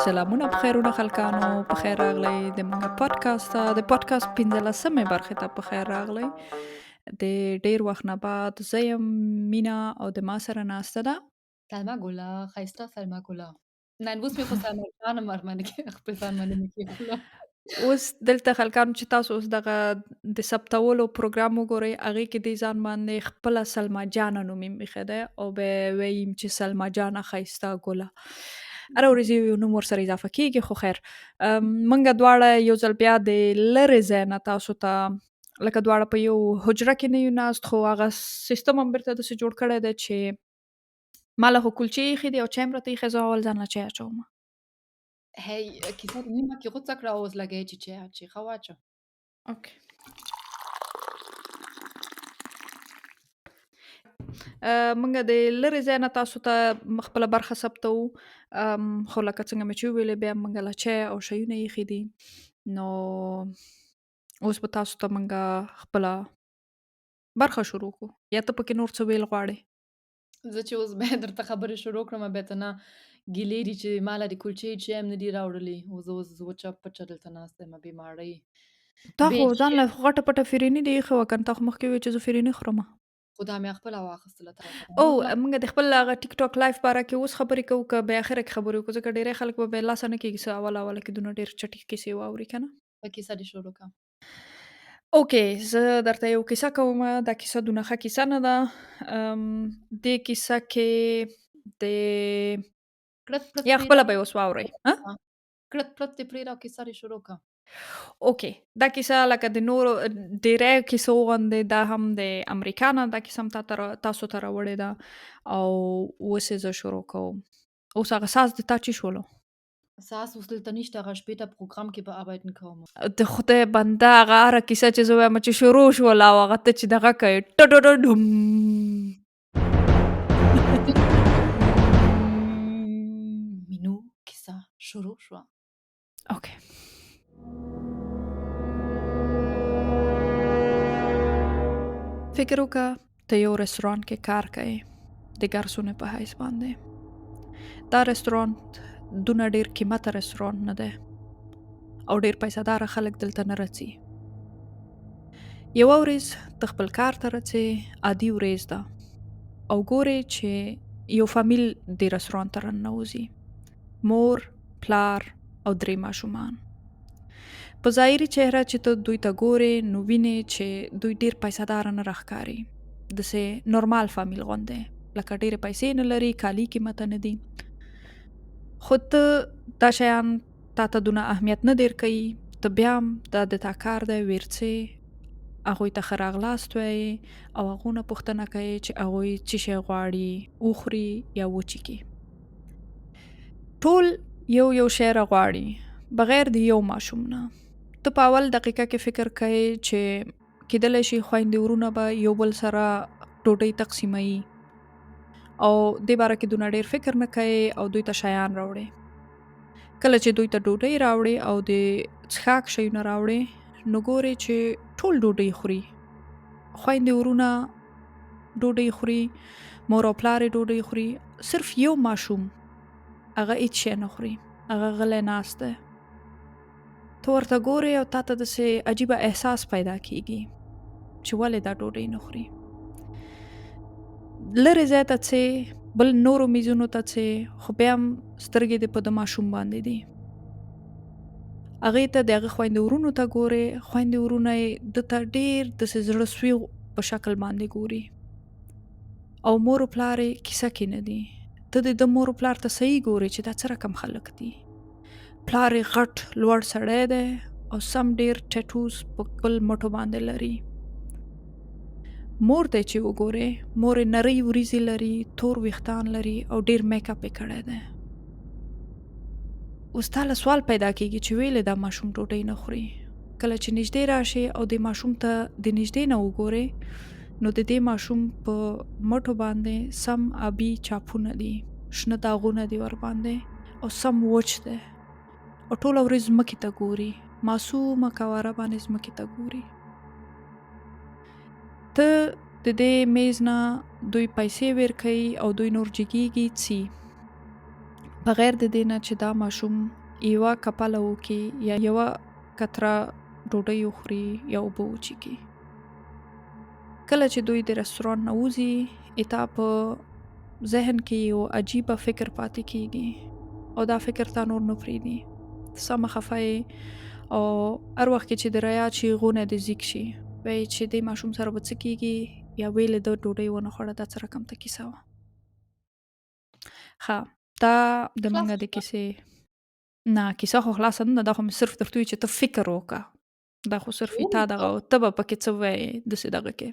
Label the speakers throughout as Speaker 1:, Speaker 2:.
Speaker 1: سلامونه په خیرونه خلکانو په خیر راغلی د منګه پودکاسټ ته د پودکاسټ 15مې برخې ته په خیر راغلی د ډیر وخت نه بعد زه یم مینا او د ما سره ناسته ده
Speaker 2: سلمى ګله ښایسته سلمى ګله نن اوس مې خو سلمى جانه مرمنې کې خپل سلمى مې کېښوله.
Speaker 1: اوس دلته خلکانو چې تاسو اوس دغه د ثبتولو پروګرام وګورئ هغې کې دې ځان باندې خپله سلما جانه نوم ایښی دی او بیا وییم چې سلما جانه ښایسته ګله هره ورځ یو نوم ورسره اضافه کېږي خو خیر موږ دواړه یو ځل بیا د لرې ځای نه تاسو ته لکه دواړه په یو حجره کې نه یو ناست خو هغه سیستم هم بیرته داسې جوړ کړی دی چې ما له خو کلچې ایښي دي او چای هم راته ایښی زه اول ځان له چای اچوم
Speaker 2: هی کیسه دې نیمه کې غوڅه کړه اوس لګی چې چای ښه واچوه.
Speaker 1: اوکې موږ د لرې ځای نه تاسو ته خپله برخه ثبتوو خو لکه څنګه مې چې وویلې بیا موږ له چای او شیونه ایښي دي نو اوس به تاسو ته موږ خپله برخه شروع کړو یا ته پکې نور څه ویل غواړې
Speaker 2: زه چې اوس بیا درته خبرې شروع کړم بیا ته نه ګیلې دي چې ما له د کلچې چای هم نه دي راوړلي اوس وچه پچه دلته ناسته یم بیمارۍ
Speaker 1: تا خو ځان
Speaker 2: بیچاره
Speaker 1: له غټه پټه فریني دې ایښې وه که نه تا خو مخکې وویل چې زه فریني خورم
Speaker 2: خو دا مې خپله واخیستله تا ته
Speaker 1: او
Speaker 2: راوړله.
Speaker 1: موږ د خپل هغه ټیک ټاک لایف باره کې اوس خبرې کوو که بیا اخره کې خبرې وکړو ځکه ډېری خلک به بیا لاسه نه کېږي څه اوله کې دونه ډېر چټي کیسې واوري که نه
Speaker 2: په کیسه دې شروع کړه.
Speaker 1: اوکې زه درته یو کیسه کوم دا کیسه دونه ښه کیسه نه ده دې کیسه کې د
Speaker 2: کړت پړت
Speaker 1: یا خپله
Speaker 2: پرېږده
Speaker 1: به یې اوس واورئ
Speaker 2: کړت پړت دې پرېږده او کیسه دې شروع کړه.
Speaker 1: اوکې دا کیسه لکه د نورو ډیری کیسو غوندې دا هم د امریکا نه دا کیسه هم تاسو ته راوړې ده او اوس یې زه شروع کوم اوس هغه ساز د تا چی شولو
Speaker 2: ساس اوس دلته نشته هغه später پروګرام کې bearbeiten کوم.
Speaker 1: د خدای بنده هغه هره کیسه چې زه وایم چې شروع شوله او هغه ته چې دغه کوې ټډډډم
Speaker 2: مینو کیسه شروع شوه.
Speaker 1: اوکې فکر وکړه ته یو رستورانت کې کار کوې د ګرسونې په حیث باندې دا رستورانت دونه ډیر قیمته رستورانت نه دی او ډیر پیسه داره خلک دلته نه راځي یوه ورځ ته خپل کار ته راځې عادي ورځ ده او ګورې چې یو فامیل د رستورانت ته راننوځي مور پلار او 3 ماشومان په ظاهري چهره چې ته دوی ته ګورې نو وینې چې دوی ډیر پیسه داره نه راښکاري داسې نورمال فامیل غوندې لکه ډیرې پیسې نه لري کالي قیمته نه دي خو ته دا شیان تا ته دونه اهمیت نه در کوي ته بیا هم دا د تا کار دی ورڅې هغوی ته ښه راغلاست وایې او هغو نه پوښتنه کوې چې هغوی څه شی غواړي وخوري یا وچکي ټول یو شی راغواړي بغیر د یو ماشوم نه ته په اول دقیقه کې فکر کوې چې کېدلی شي خویندې ورونه به یو بل سره ډوډۍ تقسیموي او دې باره کې دونه ډېر فکر نه کوي او دوی ته شیان راوړي کله چې دوی ته ډوډۍ راوړي او د څښاک شیونه راوړي نو ګوري چې ټول ډوډۍ خوري خویندې ورونه ډوډۍ خوري مور او پلار ډوډۍ خوري صرف یو ماشوم هغه هیڅ شی نه خوري هغه غلی ناست دی ته ورته ګورې او تا ته داسې عجیبه احساس پیدا کیږي چې ولې دا ډوډۍ نه خوري لرې ځای ته څې بل نورو میزونو ته څې خو بیا هم سترګې دې په د ماشوم باندې دي هغې ته د هغه خویندې ورونو ته ګورې خویندې ورونه یې ده ته ډېر داسې زړه سوي په شکل باندې ګوري او مور و پلار یې کیسه کې نه دي ته د مور و پلار ته صحیح ګورې چې دا څه رقم خلک دي پلار یې غټ لوړ سړی دی او سم ډېر ټیټوز په خپل مټو باندې لري مور ته چې وګورې مور یې نرۍ وریځې لري تور ویښتان لري او ډېر میک اپ یې کړی دی اوس تا له سوال پیدا کېږي چې ویلې دا ماشوم ډوډۍ نه خوري کله چې نږدې راشي او د ماشوم ته د نږدې نه وګورې نو د دې ماشوم په مټو باندې سم آبي چاپونه دي شنه داغونه دي ور باندې او سم وچ دی او ټوله ورځ ځمکې ته ګوري معصومه کواره باندې ځمکې ته ګوري ته د دې میز نه دوی پیسې ورکوي او دوی نور جګیږي څي بغیر د دې نه چې دا ماشوم یوه کپله وکړي یا یوه کتره ډوډۍ وخوري یا اوبه وڅښي. کله چې دوی د رستورانت نه وځي، اتا په ذهن کې یو عجیبه فکر پاتې کیږي او دا فکر تا نور نه پرېږدي. سمه خفه یې او هر وخت کې چې د ریا چې غونه د زیږ شي وایي چې دې ماشوم سره به څه کېږي، یا ویلې د ډوډۍ ونه خوړه. دا څه رقم ته کیسه وه. ښه، دا د
Speaker 2: خلاص
Speaker 1: منګه د
Speaker 2: شوه.
Speaker 1: کیسې نه، کیسه خو خلاصه نه ده. دا خو مې صرف درته وایي چې ته فکر وکړه. دا خو صرف تا دغه
Speaker 2: او
Speaker 1: ته به پکې څه وایې داسې دغه کې.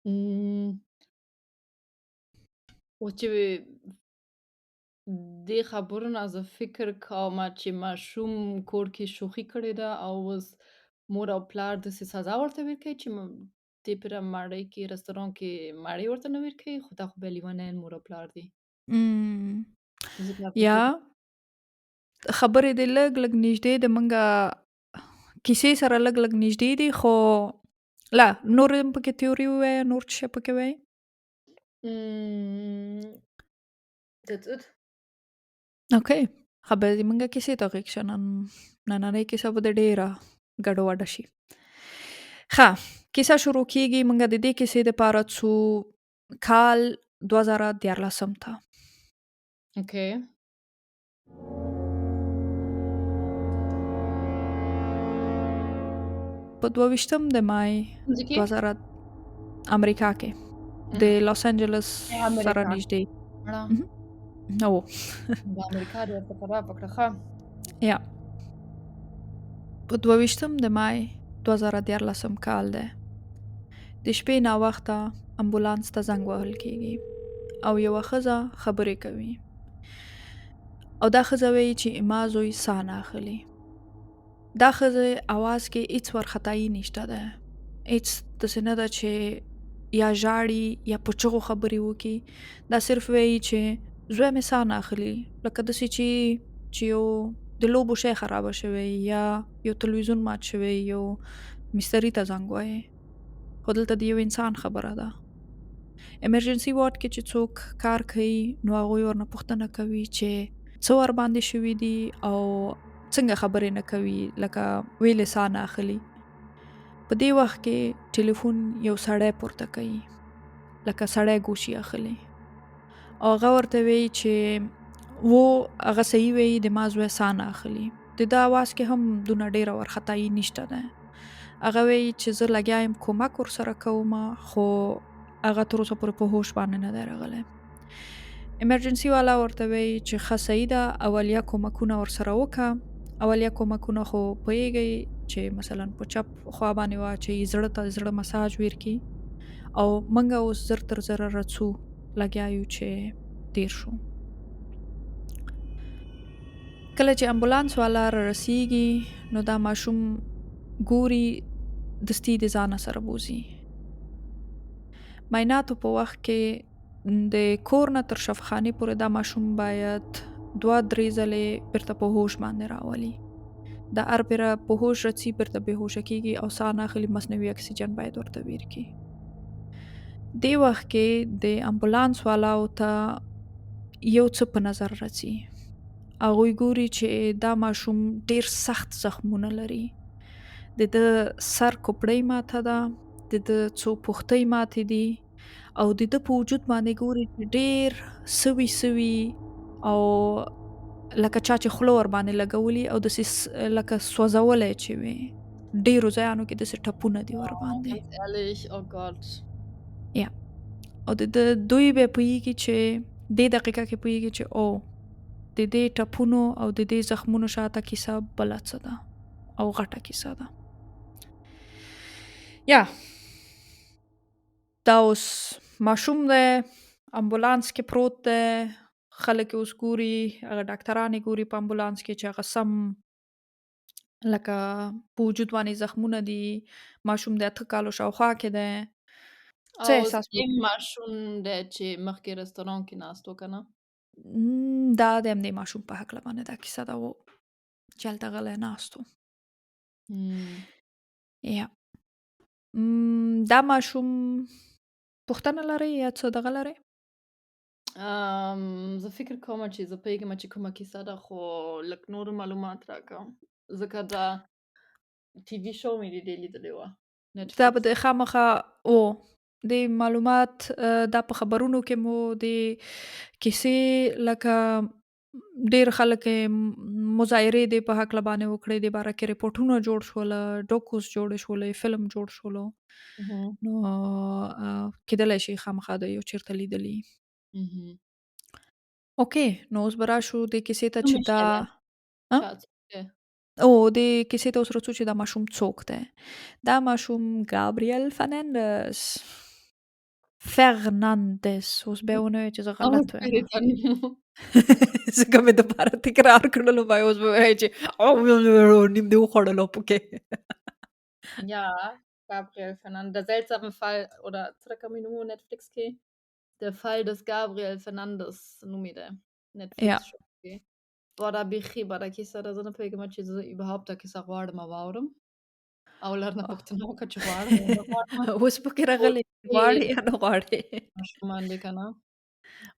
Speaker 2: م، و چې دې خبرو نه زه فکر کومه چې ماشوم کور کې شوخي کړې ده او اوس مور او پلار داسې سزا ورته ورکوي چې دې پره ماړی کې رستوران کې ماړی ورته نه ورکوي. خو دا خو بیا لیونیان مور او پلار دي.
Speaker 1: م،
Speaker 2: زه کار
Speaker 1: یا
Speaker 2: فکر
Speaker 1: خبرې دې لږ لږ نږدې د منګه کیسې سره لږ لږ نږدې دي، خو لا نور هم پکې تیوري ووایه، نور څه شی پکې وایي.
Speaker 2: That's it.
Speaker 1: اوکې، خبرې دې منګه کیسې ته غېږ شه. نننۍ کیسه به دې ډېره ګډوډه شي. ښه، کیسه شروع کیږي. منګه د دې کیسې دپاره څو کال 2014 ته.
Speaker 2: Okay.
Speaker 1: په 22 د مای
Speaker 2: کوم ځای کې؟
Speaker 1: 2000 امریکا کې د لاس انجلس سره
Speaker 2: امریکا.
Speaker 1: نږدې.
Speaker 2: مړه.
Speaker 1: مهم. او
Speaker 2: د امریکا ډېر څه خراب وکړه. ښه.
Speaker 1: یا په 22 د مای 2014 کال دی. د شپې ناوخته امبولانس ته زنګ وهل کیږي او یوه ښځه خبرې کوي او دا ښځه وایي چې اما زوی ساه نه اخلي. دا ښځه اواز کې هیڅ ورختایي نشته ده، هیڅ داسې نه ده چې یا ژاړي یا په چغو خبرې وکړي. دا صرف وایي چې زوی مې ساه نه اخلي، لکه داسې چې یو د لوبو شی خرابه شوی یا یو تلویزیون مات شوی، یو مستري ته زنګ وایي. خو دلته د یو انسان خبره ده. ایمرجنسي وارډ کې چې څوک کار کوي نو هغوی ورنه پوښتنه کوي چې څه ورباندې شوي دي او څنګه خبرې نه کوي، لکه ویلې ساه نه اخلي. په دې وخت کې ټلیفون یو سړی پورته کوي، لکه سړی ګوشي اخلي او هغه ورته وایي چې هغه صحیح وایي د ما زوی ساه نه اخلي. د ده اواز کې هم دونه ډېره ورختایي نشته ده. هغه وایي چې زه لګیا یم کومک ورسره کوم، خو هغه تر اوسه پورې په هوش باندې نه دی راغلی. ایمرجنسي والا ورته وایي چې ښه صحیح ده، اولیه کومکونه ورسره وکړه. اولیه کومکونه خو پوهیږئ چې مثلا په چپ خوا باندې واچوي، زړه ته زړه مساج ورکړي. او منګه اوس زر تر زره رڅو لګیا یو چې تیر شو. کله چې امبولانس والا را رسیږي نو دا ماشوم ګوري، دستي د ځانه سره بوزي. معایناتو په وخت کې د کور نه تر شفاخانې پورې دا ماشوم باید 2-3 ځلې بیرته په هوش باندې راولي. د هر پیره په هوش رڅي، بیرته بې هوشه کېږي او ساه نه اخلي. مصنوعي اکسیجن باید ورته ورکړي. دې وخت کې د امبولانس والاو ته یو څه په نظر راځي. هغوی ګوري چې دا ماشوم ډیر سخت زخمونه لري. د ده سر کوپړۍ ماته ده، د ده څو پښتۍ ماتې دي او د ده په وجود باندې ګوري چې ډیر سوي سوي او لکه چا چې خوله ور باندې لګولي او داسې لکه سوځولی چې وي. ډیرو ځایانو کې داسې ټپونه دي ور باندې.
Speaker 2: Ganz ehrlich, oh Gott.
Speaker 1: یا او دوی به پوهیږي چې دې دقیقه کې پوهیږي چې او د دې ټپونو او د دې زخمونو شاته کیسه بله څه ده او غټه کیسه ده. یا دا اوس ماشوم دی، امبولانس کې پروت دی، خلک اوس ګوري، هغه ډاکټرانې ګوري په امبولانس کې چې هغه سم لکه په وجود باندې زخمونه دي. ماشوم د 8 کالو شاوخوا کې دی. څه
Speaker 2: او
Speaker 1: احساس
Speaker 2: سیم ماشوم دی چې مخکې رستوران کې ناست و که نه؟
Speaker 1: دا د همدې ماشوم په هکله باندې دا کیسه ده چې هلته غلی ناست و. یا دا ماشوم پوښتنه لرئ یا څه دغه لرئ؟
Speaker 2: زه فکر کومه چې زه پوهېږم چې کومه کیسه ده، خو لږ نور معلومات راکړه، ځکه دا ټي وي شو مې د دې لیدلې وه،
Speaker 1: دا به
Speaker 2: نټفلیکس.
Speaker 1: د خامخا او د معلومات دا په خبرونو کې مو د کیسې لکه ډېر خلک یې مظاهرې د په هکله باندې وکړې، د باره کې ریپورټونه جوړ شوله، ډوکوس جوړې شولې، فلم جوړ شولو.
Speaker 2: اهم،
Speaker 1: نو کېدلی شي خامخا د یو چیرته لیدلي.
Speaker 2: اهم.
Speaker 1: اوکې، نو اوس به راشو د کیسې ته
Speaker 2: کومه
Speaker 1: چې دا
Speaker 2: شی ده؟
Speaker 1: ها؟
Speaker 2: چا څوک دی؟
Speaker 1: او د کیسې ته اوس راځو چې دا ماشوم څوک دی. دا ماشوم ګابریل فرناندز. فرناندز. اوس بیا ونه وایې چې زه
Speaker 2: او
Speaker 1: غلط وایم.
Speaker 2: سپیریټ انیمو.
Speaker 1: ځکه مې دپاره تکرار کړلو وای اوس به وایې چې نیم دې وخوړلو پکې.
Speaker 2: Ja, Gabriel Fernandes. Der seltsame Fall oder څرنګه مې نومو Netflix کې Der Fall des Gabriel Fernandes نومې ده
Speaker 1: Ja.
Speaker 2: Netflix show کې. boah دا بیخي بده کیسه ده، زه نه پوهېږم چې زه überhaupt دا کیسه غواړم واورم او لرنه پوښتنه وکړه چې غواړم یا نه غواړمه.
Speaker 1: اوس پکې
Speaker 2: خو
Speaker 1: راغلې
Speaker 2: ډېر
Speaker 1: غواړې یا نه غواړې؟
Speaker 2: ماشومان دي که نه.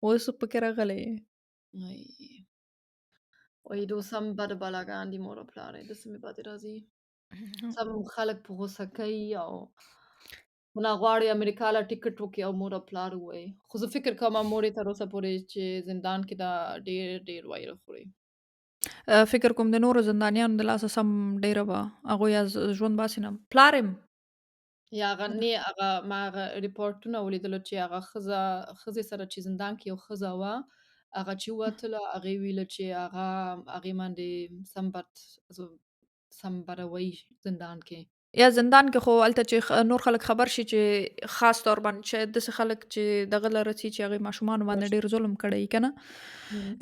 Speaker 1: اوس پکې راغلې.
Speaker 2: ای وایي د اوس هم بده بلاګان دي مور او پلار یې، داسې مې بد راځي. سم خلک په غوسه کوي او نه غواړي امریکا له ټیکټ وکړي او مور او پلار ووایي. خو زه فکر کوم مور یې تر اوسه پورې چې زندان کې ده ډېر ډېر ویره خوري.
Speaker 1: فکر کوم د نورو زندانیانو د لاسه سم ډېره به هغوی ژوند باسي نه. پلار يم
Speaker 2: یا هغه نه هغه ما هغه ریپورټونه ولیدلو چې هغه ښځې سره چې زندان کې یو ښځه وه، هغه چې ووتله هغې ویله چې هغې باندې also سمبروي زندان کې.
Speaker 1: یا زندان کې خو هلته چې نور خلک خبر شي چې خاص طور باندې شاید داسې خلک چې دغه له رسي چې هغې ماشومانو باندې ډېر ظلم کړی وي که
Speaker 2: إمم،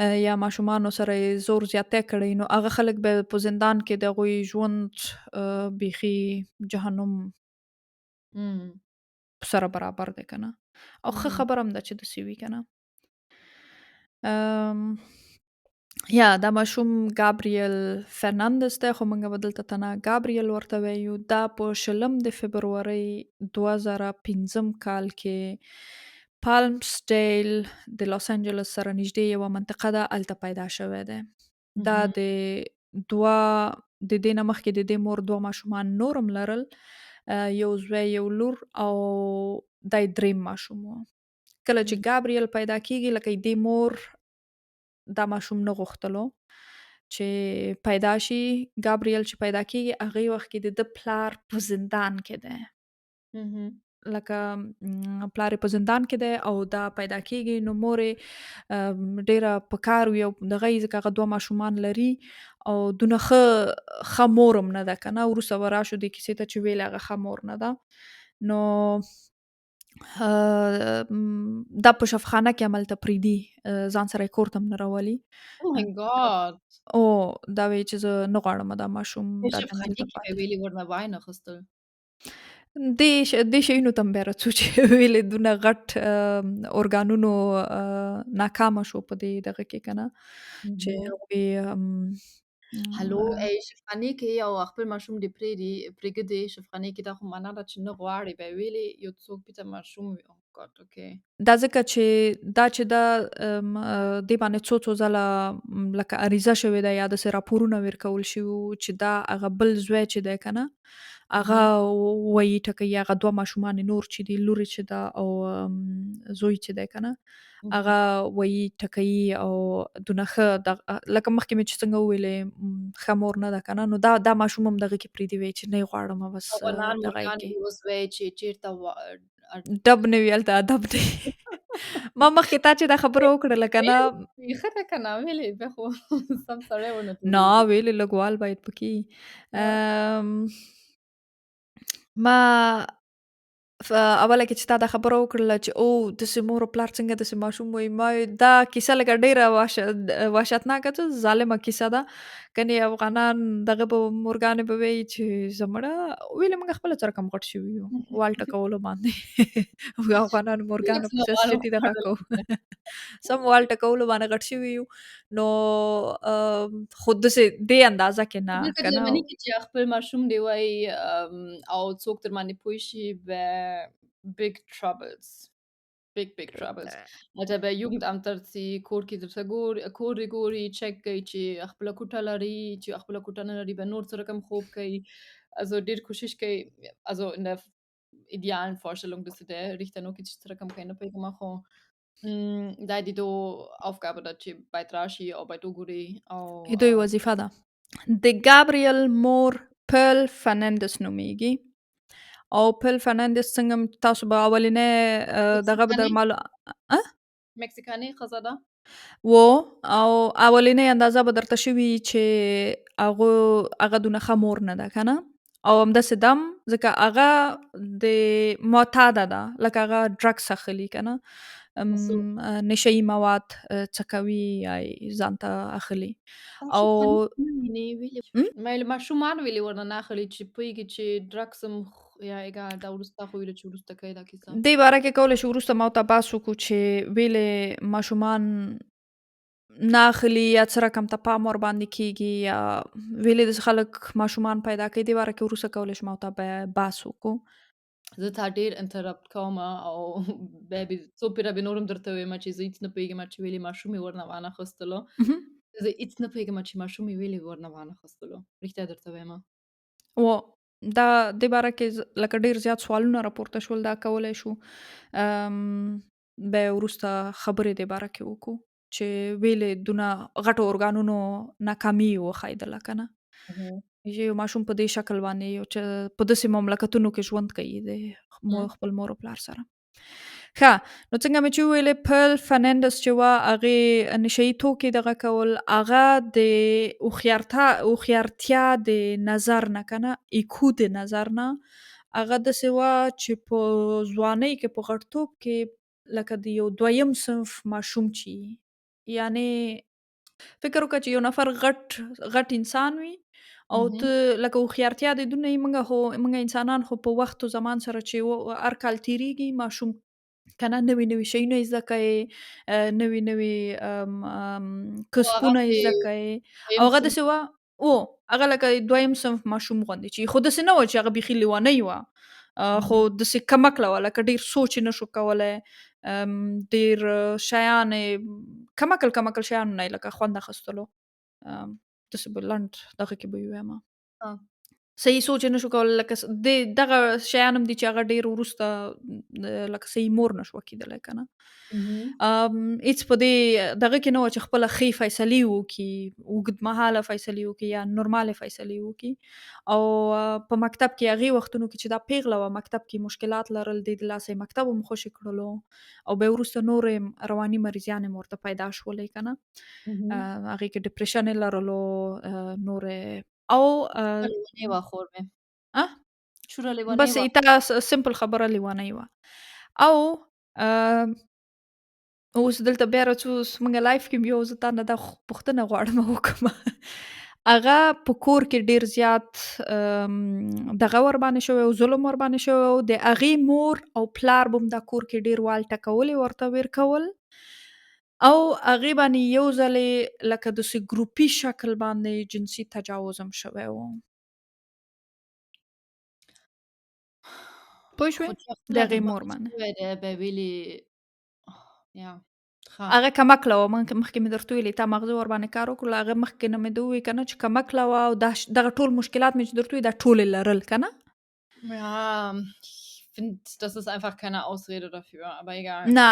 Speaker 1: نه یا ماشومانو سره یې زور زیاتی کړی نو هغه خلک به په زندان کې د هغوی ژوند بیخي جهنم
Speaker 2: إمم،
Speaker 1: سره برابر دی که نه او ښه
Speaker 2: اهم،
Speaker 1: خبره هم ده چې داسې وي که نه یا دا ماشوم ګابریل فرناندز دی خو موږ به دلته ته نه ګابریل ورته وایو دا په 20 د فبرورۍ 2015 کال کې پالمسډیل د لاس انجلس سره نږدې یوه منطقه ده هلته پیدا شوی دی دا
Speaker 2: اهم،
Speaker 1: د دوه د دې نه مخکې د دې مور دوه ماشومان نور هم لرل یو زوی یو لور او دا یې دریم ماشوم و کله
Speaker 2: اهم،
Speaker 1: چې ګابریل پیدا کیږي لکه دې مور دا ماشوم نه غوښتلو چې پیدا شي ګابریل چې پیدا کیږي هغې وخت کې د ده پلار په زندان کې دی
Speaker 2: اهم،
Speaker 1: لکه پلار یې په زندان کې دی او دا پیدا کیږي نو مور یې ډېره په کار وي او دغه یې ځکه هغه دوه ماشومان لري او دونه ښه مور هم نه ده که نه وروسته به راشو دې کیسې ته چې ویلې هغه ښه مور نه ده نو دا په شفاخانه کې هملته پرېږدي ځان سره یې کور ته هم نه راولي
Speaker 2: Oh my God!
Speaker 1: او دا وایي چې زه نه غواړم دا ماشوم
Speaker 2: په
Speaker 1: دا ځای نه
Speaker 2: شفاخانې
Speaker 1: دلته
Speaker 2: کې به
Speaker 1: پاتې شي.
Speaker 2: ویلې ورنه وای نه اخیستل.
Speaker 1: دې شیونو ته هم بیا راځو چې ویلې دونه غټ ارګانونو ناکامه شو په دې دغه کې که نه چې
Speaker 2: اهم.
Speaker 1: هغوی
Speaker 2: هلو ای شفاخانې کې او خپل ماشوم دې پرېږدي شفاخانې کې دا خو معنا ده چې نه غواړي به ویلې یو څوک بیرته ماشوم وي. Oh God! Okay.
Speaker 1: دا ځکه چې دا دې باندې څو ځله لکه عریضه شوې ده یا داسې راپورونه ورکول شوي وو چې دا هغه بل زوی چې دی که نه هغه
Speaker 2: اهم،
Speaker 1: وایي ټکوي هغه دوه ماشومان یې نور چې دي لورې چې ده او زوی چې دی که نه
Speaker 2: اهم.
Speaker 1: هغه وایي ټکوي او دونه ښه لکه مخکې مې چې څنګه وویلې ښه مور نه ده که نه نو دا ماشوم هم دغه کې پرېږدي وایي چې نه یې غواړمه بس
Speaker 2: او نان
Speaker 1: دغه یې
Speaker 2: مورګان
Speaker 1: کې
Speaker 2: دې اوس وایي چې چېرته
Speaker 1: ډب نه وي هلته ادب دی ما مخکې تا چې دا خبره وکړله که نه
Speaker 2: ویل ښه ده که نه ویلې بیا خو سم سړی ونه
Speaker 1: نه
Speaker 2: تېرېږي.
Speaker 1: ویلې لږوال باید پکې وي.
Speaker 2: آه،
Speaker 1: ما اوله کې چې تا دا خبره وکړله چې داسې مور او پلار څنګه داسې ماشوم وایي ما وی دا کیسه لکه ډېره وحشتناکه څه ظالمه کیسه ده کنې افغانان دغه به مورګانې به وایي چې زه مړه ویلې موږ خپله څرکم غټ شوي یو وال ټکولو باندې افغانانو
Speaker 2: موږ
Speaker 1: مورګانو
Speaker 2: څنګه
Speaker 1: په
Speaker 2: غواړو
Speaker 1: چټي دغه
Speaker 2: خوړل.
Speaker 1: کوو سم وال ټکولو باندې غټ شوي یو نو خو داسې دې اندازه کې نه
Speaker 2: دلته
Speaker 1: که نه
Speaker 2: جرمني کې چې خپل ماشوم دی وایي او څوک در باندې پوه شي به big troubles. big troubles. البته به Jugendamt درځي، کور کې درته ګوري کور دې ګوري، چک کوي چې خپله کوټه لري، چې خپله کوټه نه لري به نور څه رقم خوب کوي. Also ډېر کوشش کوي، also in der idealen Vorstellung, dass der Richter noch څه رقم کوي نه پوهېږم، خو دا د دو Aufgabe ده چې باید راشي او باید وګوري او
Speaker 1: دوی وظیفه ده. د ګابریل مور پل فرناندس نومیږي، او پل فرناندس څنګه تاسو به اولینې دغه به در
Speaker 2: مکسیکاني
Speaker 1: معلوم
Speaker 2: مکسیکاني ښځه ده.
Speaker 1: و او اولینې اندازه به درته شوي چې هغه دونه ښه مور نه ده که نه، او همداسې دم ځکه هغه د معتاده ده، لکه هغه ډرګس اخلي که نه،
Speaker 2: مسو
Speaker 1: نشهیي مواد څکوي یا یې ځان ته اخلي او
Speaker 2: ماشومان ویني ویلي
Speaker 1: م؟
Speaker 2: مې ماشومان ویلي ورنه نه اخلي چې پوهېږي چې ډرګس هم یا egal دا وروسته خو ویله چې وروسته کوي دا کیسه.
Speaker 1: دې باره کې کولی شو وروسته ما ورته بحث وکړو چې ویلې ماشومان نه اخلي یا څه رقم ته پام ورباندې کېږي یا ویلې داسې خلک ماشومان پیدا کوي. دې باره کې وروسته کولی شو ما ورته بحث وکړو.
Speaker 2: زه تا ډېر انټرپټ کوم او بیا به څو پیره به نورم درته وایم چې زه هېڅ نه پوهېږم چې ولې ماشوم یې ورنه وانخیستلو.
Speaker 1: مهم.
Speaker 2: زه هېڅ نه پوهېږم چې ماشوم یې ولې ورنه وانخیستلو. رښتیا درته وایم.
Speaker 1: و دا دې باره کې لکه ډېر زیات سوالونه راپورته شول، دا کولی شو بیا وروسته خبرې دې باره کې وکړو چې ویلې دونه غټو ارګانونو ناکامي یې وښایدله که نه، چې یو ماشوم په دې شکل باندې یو چې په داسې مملکتونو کې ژوند کوي د خپل مور او پلار سره. ښه، نو څنګه مې چې وویلې پل فرناندس چې وه هغې نشهیي توکي دغه کول، هغه د هوښیارتیا د نظر نه که نه، ایکو د نظر نه هغه داسې وه چې په ځوانۍ کې په غړتوب کې لکه د یو دویم صنف ماشوم چې یعنې فکر وکړه چې یو نفر غټ انسان وي او ته لکه هوښیارتیا د دونه یې موږ انسانان خو په وخت و زمان سره چې هر کال تېرېږي ماشوم که نه نوي شیونه یې زده کوي، نوي کسبونه یې زده کوي او هغه داسې وه هغه لکه دویم صنف ماشوم غوندې چې خو داسې نه وه چې هغه بیخي لیونۍ وه، خو داسې کم عقله وه، لکه ډېر سوچ یې نشو کولی، ډېر شیان کم عقل شیانو نه یې لکه خوند اخیستلو. داسې به لنډ دغه کې به یې ویمه صحیح سوچ یې نشو کولی، لکه دغه شیان هم دي چې هغه ډېر وروسته لکه صحیح مور نشوه کېدلی که نه. هېڅ په دې دغه کې نه وه چې خپله ښې فیصلې وکړي، اوږدمهاله فیصلې وکړي یا نورمالې فیصلې وکړي. او په مکتب کې هغې وختونو کې چې دا پیغله وه مکتب کې مشکلات لرل، دې د لاسه یې مکتب هم خوشې کړلو او بیا وروسته نورې رواني مریضیان هم ورته پیدا شولې که نه، هغې کې ډپریشن یې لرلو نورې او
Speaker 2: لیونۍ وه خور مې. چوره لیونۍ
Speaker 1: بس
Speaker 2: وه.
Speaker 1: ایته سمپل خبره لیونۍ وه. او اوس دلته بیا راځو، موږ لایف کې یو زه تا نه دا پوښتنه غواړم وکړم. هغه په کور کې ډېر زیات دغه ورباندې شوی او ظلم ورباندې شوی او د هغې مور او پلار به هم دا کور کې ډېر وال ټکولې ورته ویر کول او هغې باندې یو ځلې لکه داسې ګروپي شکل باندې جنسي تجاوز هم شوی و. پوه شوې؟
Speaker 2: خو چې
Speaker 1: د
Speaker 2: خپله
Speaker 1: هغې
Speaker 2: دماغ
Speaker 1: مور باندې
Speaker 2: شوی دی بیا ویلې یا
Speaker 1: هغه کم عقله وه. مخکې مې درته ویلي تا ماغزه ورباندې کار وکړو، هغه مخکې نه مې ده وویل که نه چې کم عقله وه او دغه ټول مشکلات مې چې درته وویل دا ټول یې لرل که نه.
Speaker 2: Ja, ich finde, das ist einfach keine Ausrede dafür, aber egal.
Speaker 1: نه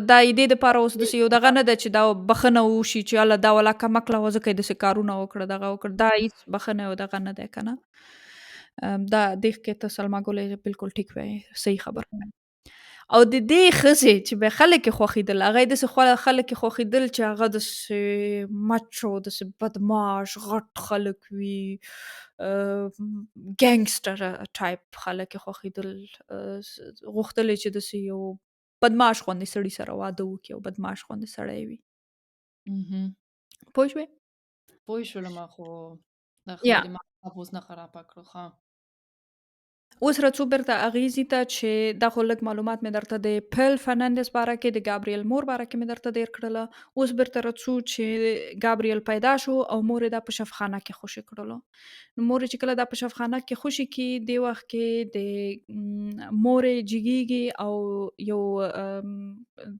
Speaker 1: دا ایدې دپاره اوس داسې یو دغه نه ده چې دا بخښنه وشي چې هله دا ولا کم عقله وه ځکه یې داسې کارونه وکړه دغه وکړه، دا هېڅ بخښنه او دغه نه دی که نه. دا دې کې ته سلما ګل بالکل ټیک وایې، صحیح خبره وایې. او د دې ښځې چې بیا خلک یې خوښېدل، هغه یې داسې خلک یې خوښېدل چې هغه داسې مچو داسې بدماش غټ خلک وي، ګینګسټر ټایپ خلک یې خوښېدل، غوښتل یې چې داسې یو بدماش غوندې سړي سره واده وکړي او بدماش غوندې سړی وي. پوه شوې؟
Speaker 2: پوه شولم خو د خپله
Speaker 1: یا
Speaker 2: دماغ اوس نه خرابه کړو. ښه.
Speaker 1: اوس راځو بیرته هغې ځي ته چې دا خو لږ معلومات مې درته د پیل فرناندس باره کې، د ګابریل مور باره کې مې درته ډېر کړله. اوس بیرته راځو چې ګابریل پیدا شو او مور یې دا په شفخانه کې خوشې کړلو. نو مور یې چې کله دا په شفخانه کې خوشې کي، دې وخت کې د مور یې جګېږي او یو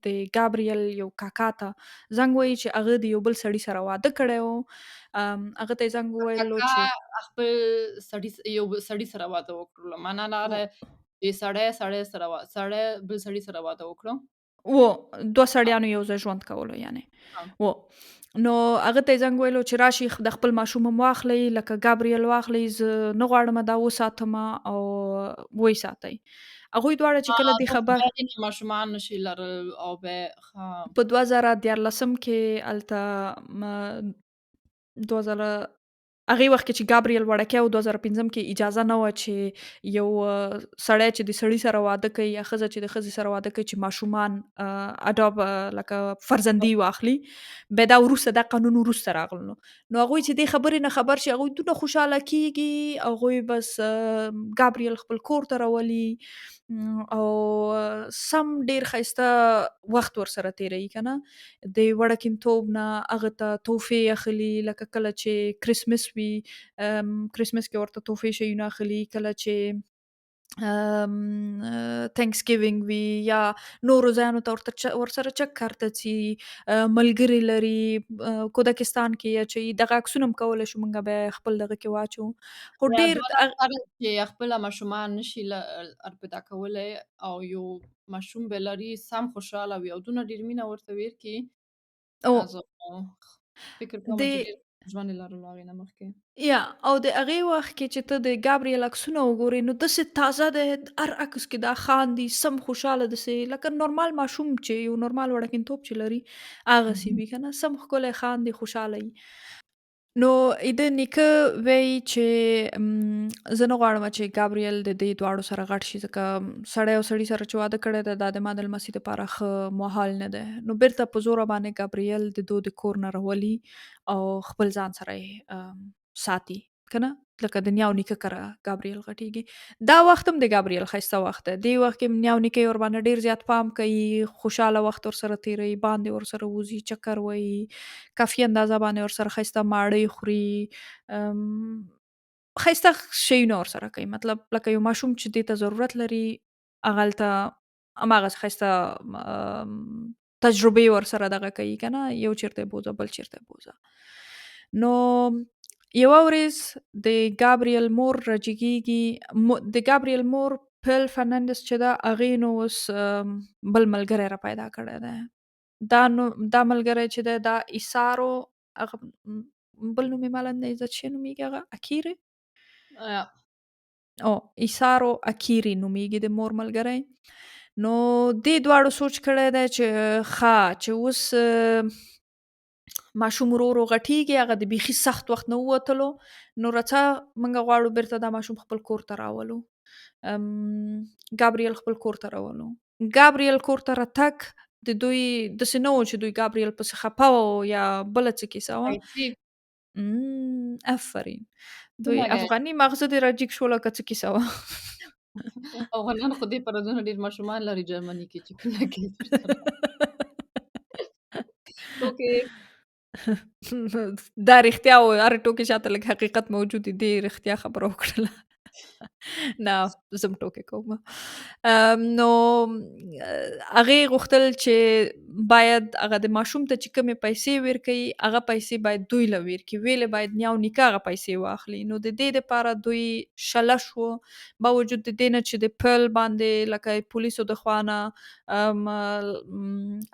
Speaker 1: د ګابریل یو کاکا ته زنګ ووهي چې هغه د یو بل سړي سره واده کړی و. هغه ته یې زنګ وویلو
Speaker 2: کاکا
Speaker 1: چې
Speaker 2: خپل یو سړي سره واده وکړلو. معنا دا ده چې سړی بل سړي سره واده وکړو.
Speaker 1: و 2 سړیانو یو ځای ژوند کولو یعنې.
Speaker 2: ها.
Speaker 1: و نو هغه ته یې زنګ ویلو چې راشي د خپل ماشوم هم واخلئ، لکه ګابریل واخلئ، زه نه غواړمه دا وساتمه او ویې ساتئ. هغوی دواړه چې کله دې
Speaker 2: داسې
Speaker 1: خبر
Speaker 2: بیا ځینې ماشومان نشي لرل او ښه.
Speaker 1: په 2014 کې هلته 2000 هغې وخت کې چې ګابریل وړکی و 2015 کې اجازه نه وه چې یو سړی چې د سړي سره واده کوي یا ښځه چې د ښځې سره واده کوي چې ماشومان لکه فرزندي واخلي. بیا دا وروسته دا قانون وروسته راغلو. نو هغوی چې دې خبرې نه خبر شي هغوی دونه خوشحاله کېږي. هغوی بس ګابریل خپل کور ته راولي او سم ډېر ښایسته وخت ورسره تېروي که نه. د وړکتوب نه هغه ته تحفې اخلي، لکه کله چې کرسمس وي کرسمس کې ورته تحفې شیونه اخلي، کله چې تhanks giving وي یا نورو ځایونو ته ورسره چکر ته ځي، ملګري لري، کودکستان کې اچوي. دغه عکسونه هم کولی شو موږ بیا خپل دغه کې واچوو. خو
Speaker 2: یا
Speaker 1: ډېر
Speaker 2: دوه نفره چې خپله ماشومان نشي پیدا کولی او یو ماشوم به لري سم خوشحاله وي او دونه ډېر مینه ورته ورکړي.
Speaker 1: او
Speaker 2: زه فکر کوم
Speaker 1: د
Speaker 2: چې ډېر ژوند یې لرلو هغې نه مخکې.
Speaker 1: یا او د هغې وخت کې چې ته د ګابریل عکسونه وګورې نو داسې تازه دی، هر عکس کې دا خاندي، سم خوشحاله داسې لکه نورمال ماشوم چې یو نورمال وړکتوب چې لري هغسې وي که نه، سم ښکلی خاندي، خوشحاله وي. نو د نیکه وایي چې زه نه غواړم چې ګابریل د دې دواړو سره غټ شي، ځکه سړی او سړي سره چې واده کړی دی دا د ما د لمسي دپاره ښه ماحول نه دی. نو بیرته په زوره باندې ګابریل د د کور نه راولي او خپل ځان سره یې ساتي که نه، لکه د نیا او نیکه کره ګابریل غټېږي. دا وخت هم د ګابریل ښایسته وخت دی. دې وخت کې نیا او نیکه یې ورباندې ډېر زیات پام کوي، خوشحاله وخت ورسره تېروي، باندې ورسره وځي، چکر وهي، کافي اندازه باندې ورسره ښایسته ماړۍ خوري، ښایسته شیونه ورسره کوي. مطلب لکه یو ماشوم چې دې ته ضرورت لري هغه هلته هماغسې ښایسته تجربې ورسره دغه کوي که نه، یو چیرته یې بوځه بل چیرته یې بوځه. نو یوه ورځ د ګابریل مور راجګېږي. د ګابریل مور پیل فرناندس چې ده هغې نو اوس بل ملګری را پیدا کړی دی. دا ملګری چې دی دا ایسارو هغه بل نوم یې مالا نه یاد څه نومېږي هغه اکیري
Speaker 2: یا
Speaker 1: او ایسارو اکیري نومېږي د مور ملګری. نو دې دواړو سوچ کړی دی چې چې اوس ماشوم ورو ورو غټېږي، هغه د بیخي سخت وخت نه ووتلو. نو راځه موږ غواړو بیرته دا ماشوم خپل کور ته راولو. ګابریل خپل کور ته راولو. ګابریل کور ته راتګ د دوی داسې نه و چې دوی ګابریل پسې خفه و یا بله څه کیسه وه.
Speaker 2: پیسې
Speaker 1: آفرین. دوی
Speaker 2: څومره ګټې.
Speaker 1: افغاني ماغزه دې راجګ شول که څه کیسه وه.
Speaker 2: افغانان خو دې پرځونه ډېر ماشومان لري جرمني کې چې کله کې درسره ټوکې.
Speaker 1: دا رښتیا و، هر ټوکې شاته لږ حقیقت موجود دی. دې رښتیا خبره وکړله. نه زه هم ټوکې کوم. نو هغې غوښتل چې باید هغه د ماشوم ته چې کومې پیسې ورکوي هغه پیسې باید دوی له ورکړي، ویلې باید نیا او نیکه هغه پیسې واخلي. نو د دې دپاره دوی شله شوه، باوجود د دې نه چې د پیل باندې لکه پولیسو د خوا نه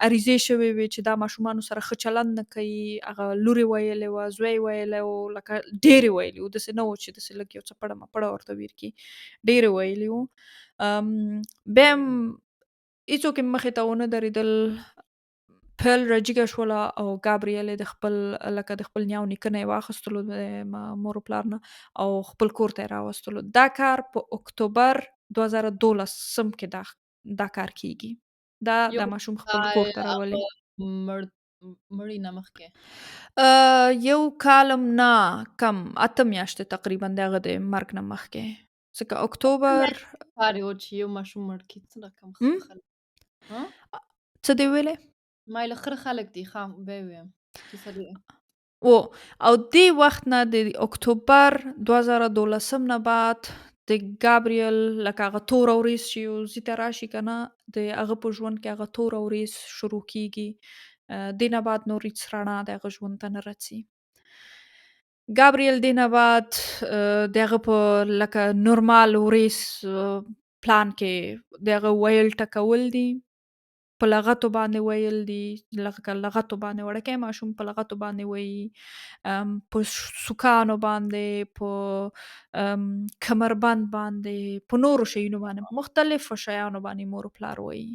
Speaker 1: عریضې شوې وې چې دا ماشومانو سره ښه چلند نه کوي. هغه لور یې ویلې وه، زوی یې ویلی و، لکه ډېر یې ویلي وو، داسې نه و چې داسې لږ یو څه پړه مپړه ورته ورکړي، ډېر یې ویلي وو. بیا هم هېڅوک یې مخې ته ونه درېدل. پیل راجګه شوله او ګابریل یې د خپل نیا او نیکه نه یې واخیستلو د مور و پلار نه او خپل کور ته یې راوستلو. دا کار په اکتوبر 2012 کې دا کار کېږي. دا
Speaker 2: یو
Speaker 1: ماشوم خپل کور ته راولي.
Speaker 2: مړ مړي نه مخکې.
Speaker 1: یو کال هم نه کم 8 میاشتې تقریبا د هغه د مرګ نه مخکې. ځکه
Speaker 2: څنګه
Speaker 1: اکتوبر
Speaker 2: کار و چې یو ماشوم مړ کړي؟ څنګه کوم
Speaker 1: ام؟
Speaker 2: خره خلک ها؟
Speaker 1: څه دې ویلې؟
Speaker 2: ما ویل خره خلک دي ښه بیا ویم کیسه دې
Speaker 1: و او دې وخت نه د اکتوبر 2012 نه بعد د ګابریل لکه هغه توره ورځ چې یو ځي ته راشي که نه د هغه په ژوند کې هغه توره ورځ شروع کیږي دې نه بعد نور هیڅ رڼا د هغه ژوند ته نه راځي ګابریل دې نه بعد د هغه په لکه نورمال ورځ پلان کې د هغه ویل ټکول دي په لغتو باندې ویل دي لغتو باندې وړوکی ماشوم په لغتو باندې وایي په سوکانو باندې په کمربند باندې په نورو شیونو باندې مختلفو شیانو باندې مور و پلار وایي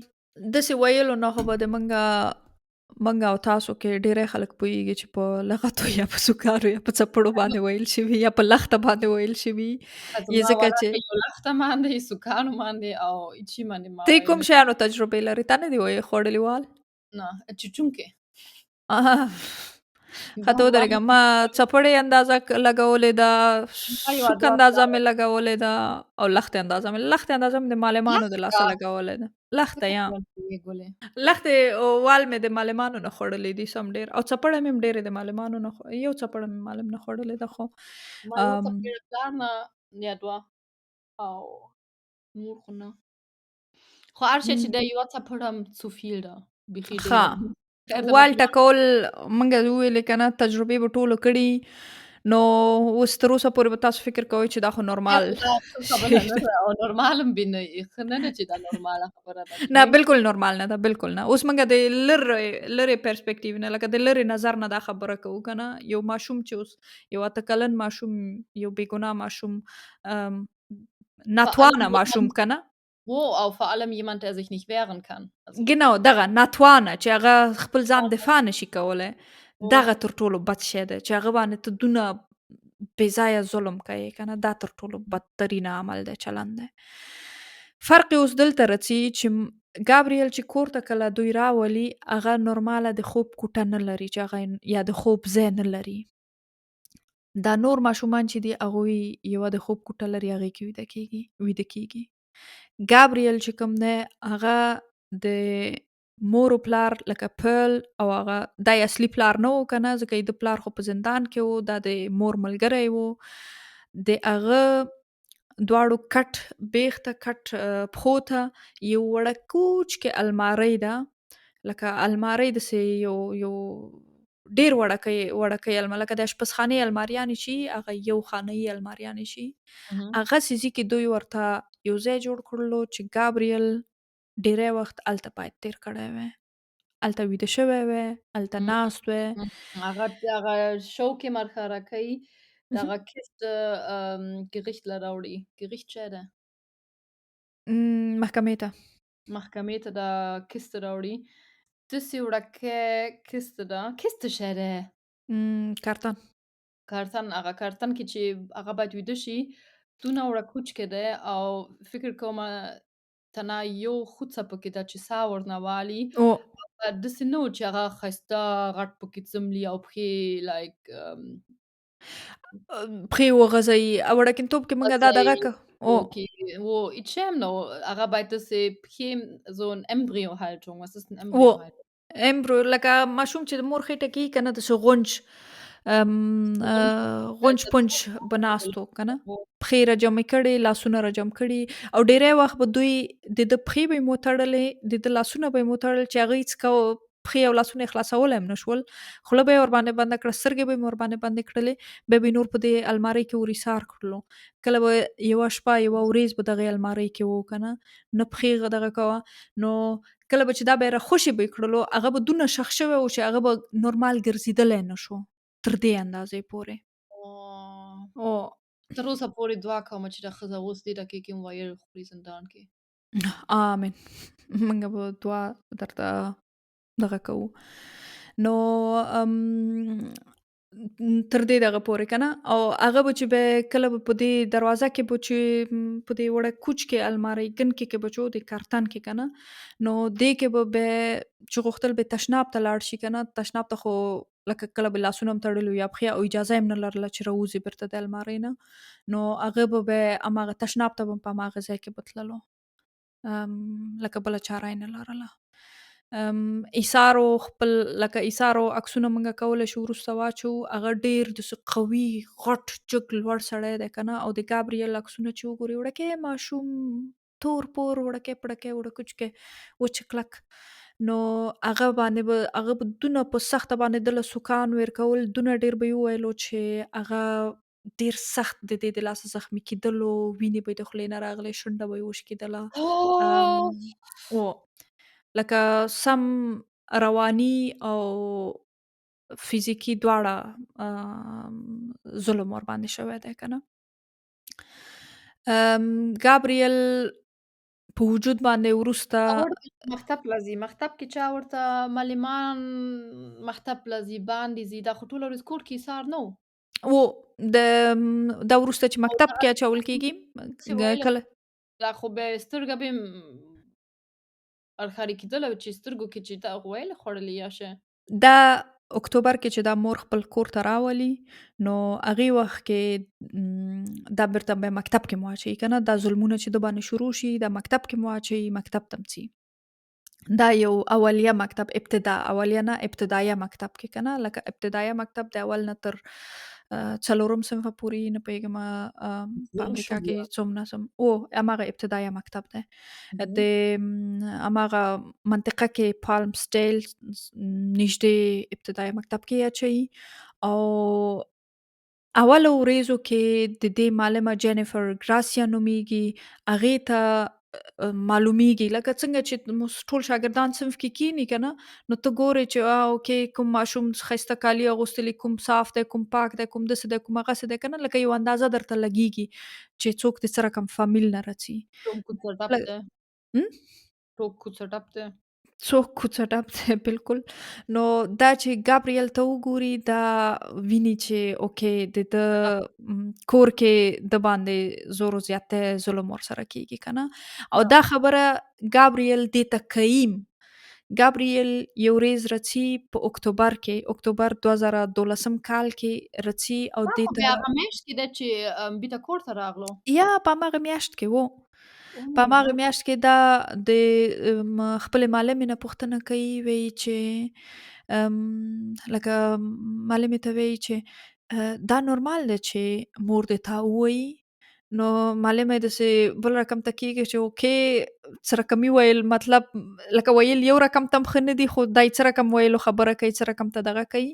Speaker 1: داسې ویلو نه خو به د منګه او تاسو کې ډیری خلک پوهیږي چې په لغتو یا په سوکانو یا په څپړو باندې ویل شوي یا په لخته باندې ویل شوي یې
Speaker 2: زما
Speaker 1: ځکه
Speaker 2: وړه
Speaker 1: چې
Speaker 2: په یو لښته باندې، سوکانو باندې او هیچي باندې ما
Speaker 1: ته کوم
Speaker 2: ویلي
Speaker 1: شیانو تجربې لري تا نه دی ویلي خوړلي وال
Speaker 2: نه چوچونکې
Speaker 1: آها ښه ته
Speaker 2: ما
Speaker 1: ودرېږه ما څپړې اندازه لګولې ده
Speaker 2: ما یو
Speaker 1: سوک
Speaker 2: دوه
Speaker 1: اندازه
Speaker 2: پلاره
Speaker 1: مې لګولې ده او لښتې اندازه مې د معلمانو د
Speaker 2: لښته
Speaker 1: لاسه لګولې ده لښته
Speaker 2: څنګه
Speaker 1: یا
Speaker 2: چلول کېږي ګلې
Speaker 1: لښتې وال مې د معلمانو نه خوړلې دي سم ډېر او څپړه مې هم ډېرې د معلمانو نه یو څپړه مې معلم نه خوړلې ده خو
Speaker 2: ما یو څپېړه پلار نه یا دوه او نور خو نه خو هر شی چې دی یوه څپړه هم څو فیل ده بیخي
Speaker 1: ښه
Speaker 2: ډېره خیر د
Speaker 1: وال
Speaker 2: ماشومانو
Speaker 1: ټکول منګه وویلې که نه تجربې به ټولو کړي نو اوس تر اوسه پورې به تاسو فکر کوئ چې دا خو
Speaker 2: بیا
Speaker 1: نورمال
Speaker 2: خو دا ښه خبره
Speaker 1: شی
Speaker 2: نه
Speaker 1: دی
Speaker 2: ده او نورمال هم بې نه ښه نه ده چې دا نورماله خبره ده
Speaker 1: نه
Speaker 2: کنی
Speaker 1: بالکل نورمال نه ده بالکل نه اوس موږ د لرې پرسپیکټیو نه لکه د لرې نظر نه دا خبره کوو که نه یو ماشوم چې اوس یو اته کلن ماشوم یو بې ګناه ماشوم ام،
Speaker 2: vor allem
Speaker 1: ناتوانه ماشوم
Speaker 2: jemand
Speaker 1: که نه
Speaker 2: wo auch vor allem jemand, der sich nicht wehren kann. Also,
Speaker 1: ګنو دغه ناتوانه چې هغه خپل ځان
Speaker 2: ja,
Speaker 1: دفاع نشي کولی دغه
Speaker 2: wo
Speaker 1: تر ټولو بد شی دی چې هغه باندې ته دونه بې ځایه ظلم کوي که نه دا تر ټولو بدترینه عمل دی چلند دی فرق یې اوس دلته راځي چې ګابریل چې کور ته کله دوی راولي هغه نورماله د خوب کوټه نه لري چې هغه یا د خوب ځای نه لري دا نور ماشومان چې دي هغوی یوه د خوب کوټه لري هغې کې ویده کیږي ګابریل چې کوم دی هغه د مور و پلار لکه پیل او هغه دا یې اصلي پلار نه و که نه ځکه یې د پلار خو په زندان کې و دا د مور ملګری و د هغه دواړو کټ بیخ ته کټ پښو ته یو وړکوچ کې المارۍ ده لکه المارۍ داسې یو ډېر وړکۍ لکه د اشپزخانې الماریانې چې هغه یو خانه‌یي الماریانې شي
Speaker 2: mhm.
Speaker 1: هغسې ځي کې دوی ورته یو ځای جوړ کړلو چې ګابریل ډیری وخت هلته باید تیر کړی وی هلته ویده شوی وی هلته
Speaker 2: Mhm.
Speaker 1: ناست وی
Speaker 2: Mhm. هغه شو کې مرخه کوي دغه کیسه Gericht راوړي Gericht شه ده
Speaker 1: محکمې ته
Speaker 2: محکمې ته دا کیسه راوړي داسې وړکې کیسه ده کیسه شه ده
Speaker 1: کارتن
Speaker 2: کارتن هغه کارتن کې چې هغه باید ویده شي دونه وړکوچ کې دی او فکر کومه تنها یو خوڅه پکې ده چې ساه ورنه والي
Speaker 1: او
Speaker 2: داسې نه و چې هغه ښایسته غټ پکې څملي او پښې لایک
Speaker 1: پښې وغځوي او وړکتوب کې موږ دا
Speaker 2: غځای
Speaker 1: دغه که او
Speaker 2: okay, wo ich no هغه باید داسې پښې so 'n Embryohaltung was ist 'n
Speaker 1: و
Speaker 2: Embryohaltung?
Speaker 1: امبرو لکه ماشوم چې د مور خېټه کې کنه د غونج
Speaker 2: Rund
Speaker 1: غونج
Speaker 2: das
Speaker 1: پونج بناستو کنه
Speaker 2: wo
Speaker 1: پښې را جمع کړي لاسونه را جمع کړي او ډیری وخت به دوی د پښې به مو تړلې د لاسونه به مو تړل چې هغه هیڅ کو پښې او لاسونه خلاصول هم نشول خوله به ور باندې بنده کړه سترګې به ور باندې بندې کړلې به نور په دې الماری کې ورېسار کړلو کله به یو شپه یو ورځ به دغه الماری کې وو کنه نه پښې دغه کوه نو کله به چې دا به را خوشي به کړلو هغه به دونه شخ شوی و چې هغه به نورمال ګرځېدلی نه شو تر دې اندازې پورې
Speaker 2: oh,
Speaker 1: او
Speaker 2: تر اوسه پورې دعا کوم چې دا ښځه اوس دې ټکي کې وویل خوري زندان کې.
Speaker 1: آمین موږ به دعا درته دغه کوو نو تر دې دغه پورې کنه او هغه به چې به کله به په دې دروازه کې به چې په دې وړه کوچ کې الماری ګن کې بچو د کارتن کې کنه نو دې کې به چې غوښتل به تشناب ته لاړ شي کنه تشناب ته خو لکه کله به لاسونه هم تړلي وي یا پښې او اجازه یې هم نه لرله چې راوځي بېرته د المارۍ نه، نو هغه به بیا هماغه تشناب ته به په هماغه ځای کې به تللو. لکه بله چاره یې نه لرله. ایثارو خپل لکه ایثارو عکسونه موږ کولی شو وروسته واچوو. هغه ډېر داسې قوي، غټ، جګ، لوړ سړی دی که نه، او د ګابریل عکسونه چې وګورې وړوکی ماشوم، تور پور، وړوکی پړکی، وړوکوچکی، وچ کلک. نو هغه به دونه په سخته باندې ده له سوکان ورکول، دونه ډېر به یې وویلو چې هغه ډېر سخت د دې د لاسه زخمي کېدلو، وینې به یې د خولې نه راغلې، شونډه به یې وشکېدله.
Speaker 2: اوه!
Speaker 1: و لکه سم رواني او فزیکي دواړه ظلم ورباندې شوی دی که نه. ګابریل په وجود باندې وروسته
Speaker 2: هغه ورته مکتب له ځي، مکتب کې چا ورته معلمان مکتب له ځي، باندې ځي، دا خو ټوله ورځ کور کې ایسار نه و.
Speaker 1: و د دا وروسته چې
Speaker 2: او
Speaker 1: مکتب
Speaker 2: دا
Speaker 1: کې اچول کېږي
Speaker 2: داسې ویله
Speaker 1: کله
Speaker 2: دا خو بیا یې سترګه به یې اړخاري کېدله چې سترګو کې چې دا خو ویلې خوړلې یا شی.
Speaker 1: دا اکتوبر کې چې دا مور خپل کور ته راولي، نو هغې وخت کې دا بېرته بیا مکتب کې مو اچوي که نه، دا ظلمونه چې ده باندې شروع شي دا مکتب کې مو اچوي، مکتب ته م ځي. دا یو اولیه مکتب، اولیه نه ابتدایه مکتب کې که نه، لکه ابتدایه مکتب د اول نه تر څلورم صنفه پورې نه پوهېږم په
Speaker 2: ظلم شو
Speaker 1: امریکا
Speaker 2: بیا.
Speaker 1: کې څومره هماغه ابتدایه مکتب دی. د هماغه منطقه کې پالم سټایل نږدې ابتدایي مکتب کې یې اچوي. او اولو ورځو کې د دې معلمه جینیفر ګراسیا نومیږي. هغې ته معلومیږي لکه څنګه چې مو ټول شاګردان صنف کې کښېني که نه، نو ته ګورې چې اوکې کوم ماشوم ښایسته کالي اغوستلي، کوم صاف دی، کوم پاک دی، کوم داسې دی، کوم هغسې دی که نه، لکه یو اندازه درته لګېږي چې څوک د څه رقم فامیل نه راځي.
Speaker 2: ټوپ کوڅه ډب دی، ټوپ کوڅه ډب دی.
Speaker 1: څوک کوڅه ډب دی بالکل. نو دا چې ګابریل ته وګوري دا ویني چې اوکې د ده کور کې د باندې زور و زیاتی ظلم ورسره کېږي که نه. او دا خبره ګابریل دې ته کوي. ګابریل یو ورځ راځي په اکتوبر کې، اکتوبر 2012 کال کې راځي او
Speaker 2: دا
Speaker 1: دې
Speaker 2: خو
Speaker 1: ته
Speaker 2: بیا هغه میاشت کې ده چې بیته کور ته راغلو.
Speaker 1: یا په هماغه میاشت کې و. په
Speaker 2: اوه!
Speaker 1: هماغه میاشت کې دا د خپلې معلمې نه پوښتنه کوي، وایي چې لکه معلمې ته وایي چې دا نورمال دی چې مور دې تا ووایي. نو معلمه یې داسې بل رقم ته کېږي چې اوکې څه رقم یې ویل، مطلب لکه ویل یو رقم ته هم ښه نه دي، خو دی څه رقم ویلو خبره کوي، څه رقم ته دغه کوي.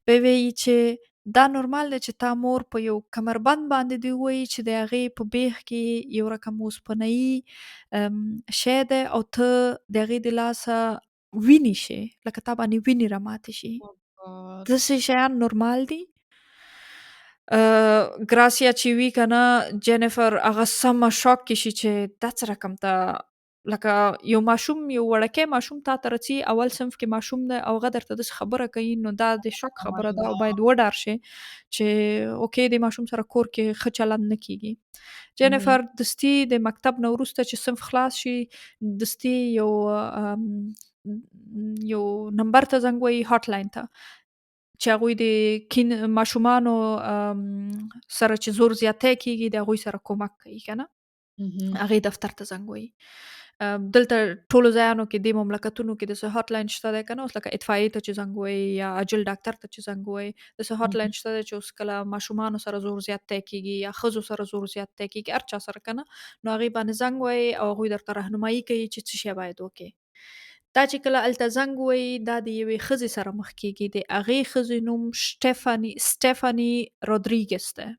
Speaker 1: بیا وایي چې دا نورمال دی چې تا مور په یو کمربند باندې دې ووایي چې د هغې په بیخ کې یو رقم اوسپنهیي شی دی او ته د هغې د لاسه وینې شې، لکه تا باندې وینې راماتې شي.
Speaker 2: God.
Speaker 1: داسې شیان نورمال دي. ګراسیا چې وي که نه، جینیفر هغه سمه شاک کې شي چې دا څه رقم ته لکه یو ماشوم، یو وړکی ماشوم تا ته راځي، اول صنف کې ماشوم دی او هغه درته داسې خبره کوي، نو دا د شک خبره ده او باید وډار شې چې اوکې د ماشوم سره کور کې ښه چلند نه کېږي. جینیفر دستي د مکتب نه وروسته چې صنف خلاص شي، دستي یو نمبر ته زنګ وهي، هاټ لاین ته، چې هغوی د ماشومانو سره چې زور زیاتی کېږي د هغوی سره کومک کوي که نه، هغې دفتر ته زنګ وهي. دلته ټولو ځایانو کې دې مملکتونو کې داسې هاټ لاین شته دی که نه، اوس لکه اطفایې ته چې زنګ وهئ یا عاجل ډاکټر ته چې زنګ وهئ، داسې هاټ لاین شته دی چې اوس کله ماشومانو سره زور زیاتی کېږي یا ښځو سره زور زیاتی کېږي، هر چا سره که نه، نو هغې باندې زنګ وهئ او هغوی درته راهنمایي کوي چې څه شی باید وکړې. دا چې کله هلته زنګ ووهي دا د یوې ښځې سره مخ کېږي، د هغې ښځې نوم سټیفاني رودریګز دی.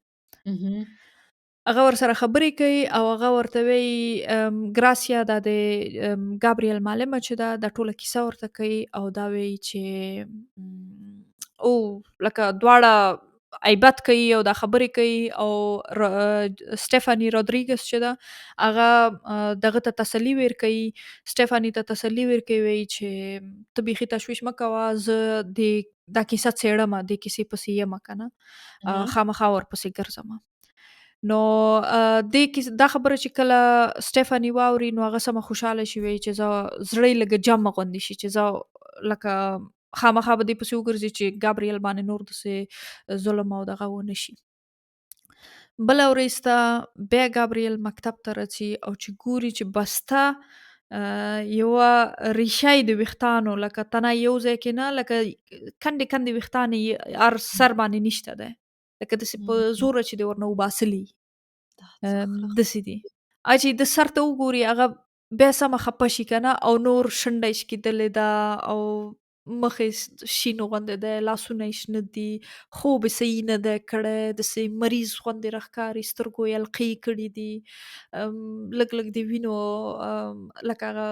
Speaker 1: هغه ورسره خبرې کوي او هغه ورته وایي ګراسیا دا د ګابریل معلمه چې ده دا ټوله کیسه ورته کوي او دا وایي چې لکه دواړه عیبت کوي او دا خبرې کوي او سټیفاني رودریګز چې ده هغه دغه ته تسلي ورکوي، سټیفاني ته تسلي ورکوي، وایي چې ته بیخي تشویش مه کوه، زه دا کیسه څېړمه، دې کیسې پسې یمه که نه، خامخا ورپسې ګرځمه. نو دا خبره چې کله سټیفاني واوري نو هغه سمه خوشحاله شي، وایي چې زه زړه یې لږه جمع غوندې شي چې زه لکه خامخا به دې پسې وګرځي چې ګابریل باندې نور داسې ظلم او دغه ونه شي. بله ورځ ته بیا ګابریل مکتب ته راځي او چې ګوري چې بسته یوه ریشه یې د ویښتانو لکه تنه یو ځای کې نه، لکه کندې کندې ویښتان یې هر سر باندې نشته دی، لکه داسې په
Speaker 2: اهم.
Speaker 1: زوره چې دې ورنه وباسلي
Speaker 2: دا څه
Speaker 1: داسې دي. چې د سر ته وګوري هغه بیا سمه خفه شي که نه، او نور شونډه یې شکېدلې ده او مخ یې شین غوندې دی، لاسونه یې شنه دي، خوب یې صحیح نه دی کړی، داسې مریض غوندې راښکاري، سترګو یې حلقې کړي دي، لږ لږ د وینو لکه هغه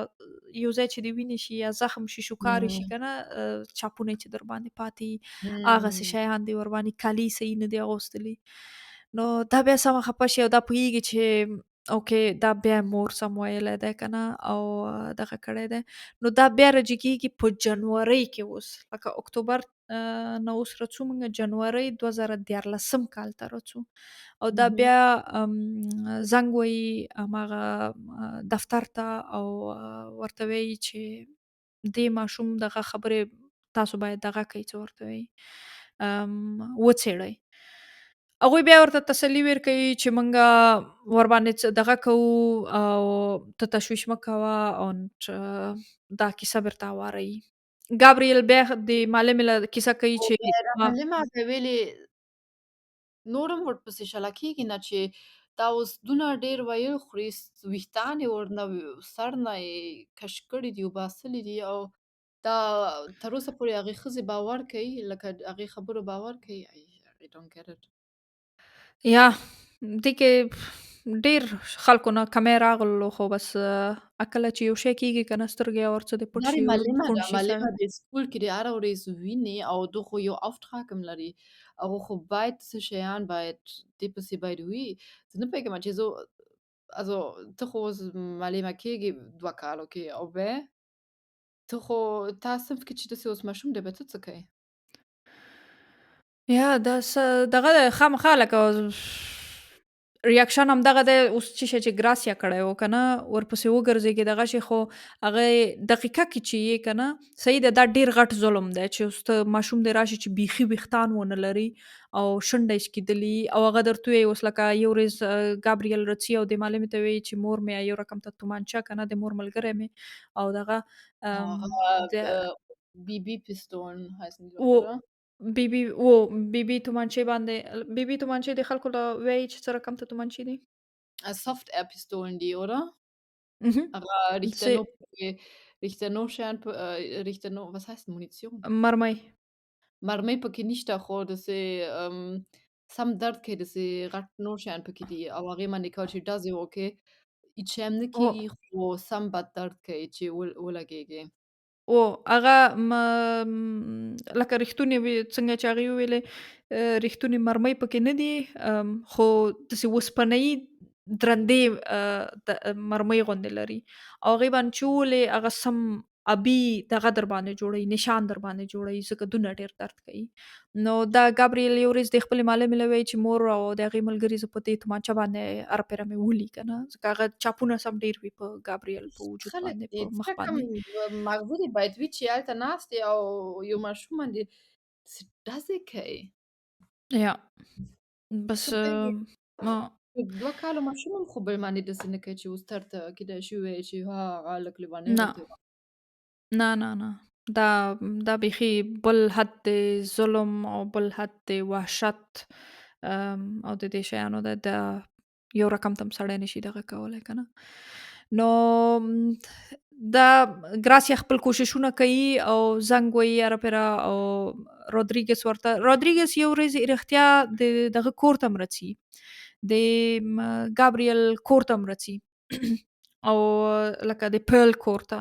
Speaker 1: یو ځای چې د وینې شي یا زخم شي شوکارې شي
Speaker 2: إمم،
Speaker 1: که نه، چاپونه یې چې در باندې پاتې وي، هغسې
Speaker 2: إمم،
Speaker 1: شیان دي ورباندې، کالي صحیح نه دي اغوستلي. نو دا بیا سمه خفه شي او دا پوهېږي چې اوکې دا بیا مور سم ویلی دی که نه او دغه کړی دی. نو دا بیا راجګېږي په جنورۍ کې اوس، لکه اکتوبر نه اوس راځو موږ جنورۍ 2014 کال ته راځو او دا
Speaker 2: اهم،
Speaker 1: بیا زنګ وهي هماغه دفتر ته او ورته وایي چې دې ماشوم دغه خبرې تاسو باید دغه کړئ څه ورته وایي وڅېړئ. هغوی بیا ورته تسلي ورکوي چې موږ ورباندې څه دغه کوو او ته تشویش مه کوه und دا کیسه بیرته هواروي. ګابریل بیا د معلمې له کیسه کوي
Speaker 2: خو
Speaker 1: چې
Speaker 2: بیا
Speaker 1: ما
Speaker 2: معلمه بیا ویلې نور هم ورپسې شله کېږي نه چې دا اوس دونه ډېر ویل خوري، ویښتان یې ورنه سر نه یې کش کړي دي، وباسلي دي او دا تر اوسه پورې هغې ښځې باور کوي، لکه هغې خبرو باور کوي. I don't get it.
Speaker 1: یا دې کې ډېر خلکو نه کمی راغللو خو بس کله چې یو شی کېږي که نه سترګې او هر څه دې پټ
Speaker 2: Ja,
Speaker 1: شي
Speaker 2: die Malema
Speaker 1: ړوند
Speaker 2: da,
Speaker 1: شي
Speaker 2: Malema
Speaker 1: سړی.
Speaker 2: د سکول کې د هره ورځې ویني او ده خو یو auftrag هم لري او خو باید څه شیان باید دې پسې باید وي. زه نه پوهېږم چې زه also ته خو اوس معلمه کېږې 2 کالو کې او بیا ته خو تا صنف کې چې داسې اوس ماشوم دی بیا ته څه کوې؟
Speaker 1: یا دا دغه دی خامخا لکه ریاکشن همدغه دی اوس څه شی چې ګراسیا کړی و که نه ورپسې وګرځېږي دغه شي خو هغه دقیقه کې چې یې که نه صحیح ده دا ډېر غټ ظلم دی چې اوس ته ماشوم دې راشي چې بیخي ویښتان ونه لري او شونډه یې شکېدلي او هغه درته ووایي اوس لکه یو ورځ ګابریل راځي او دې معلمې ته وایي چې مور مې یو رقم ته تومانچه که نه د مور ملګری مې او دغه د
Speaker 2: BB Pistolen heißen die doch,
Speaker 1: و
Speaker 2: oder?
Speaker 1: بیبي تومانچې باندې بیبي تومانچې د خلکو له وایي چې څه رقم ته تومانچې دي؟
Speaker 2: Soft Air Pistolen die, oder?
Speaker 1: Mhm.
Speaker 2: Richter
Speaker 1: C'est
Speaker 2: no Richter no Scheren Richter no was heißt Munition?
Speaker 1: مرمۍ.
Speaker 2: مرمۍ پکې نشته خو داسې سم درد کوي داسې غټ نور شیان پکې دي او هغې باندې کول چې ډزې وکړې هېڅ شی هم نه
Speaker 1: و
Speaker 2: کېږي خو سم بد درد کوي چې ولګېږې.
Speaker 1: هغه لکه رښتونې څنګه چې هغې وویلې رښتونې مرمۍ پکې نه دي خو داسې اوسپنه‌يي درندې مرمۍ غوندې لري او هغې باندې چې وولې هغه سم ابي دغه در باندې جوړوي نشان در باندې جوړوي ځکه دونه ډېر درد کوي. نو دا ګابریل یو ورځ د خپلې معلمې له وایي چې مور او د هغې ملګري زه په دې تومانچه باندې هر پیره مې ولي که نه ځکه هغه چاپونه سم ډېر وي په ګابریل په وجود
Speaker 2: خلک
Speaker 1: باندې
Speaker 2: دي
Speaker 1: په مخ
Speaker 2: څه کم
Speaker 1: باندې.
Speaker 2: مغزه دې باید وي چې هلته ناست یې او یو ماشوم باندې داسې ډزې کوي.
Speaker 1: Ja,
Speaker 2: ته
Speaker 1: بس
Speaker 2: پوهېږې
Speaker 1: ما
Speaker 2: 2 کالو ماشوم هم خو بل باندې داسې نه کوي چې اوس ته کیدای شي ووایې چې ها هغه هلک
Speaker 1: نه،
Speaker 2: لیونی دی.
Speaker 1: نه، نه، نه. دا بیخي بل حد د ظلم او بل حد د وحشت او د دې شیانو د یو رقم ته هم سړی نشي دغه کولی که نه. نو دا ګراسیا خپل کوششونه کوي او زنګ وهي هره پیره او رودریګس یو ورځ رښتیا دغه کور ته هم راځي. د ګابریل کور ته هم راځي او لکه د پیل کور ته.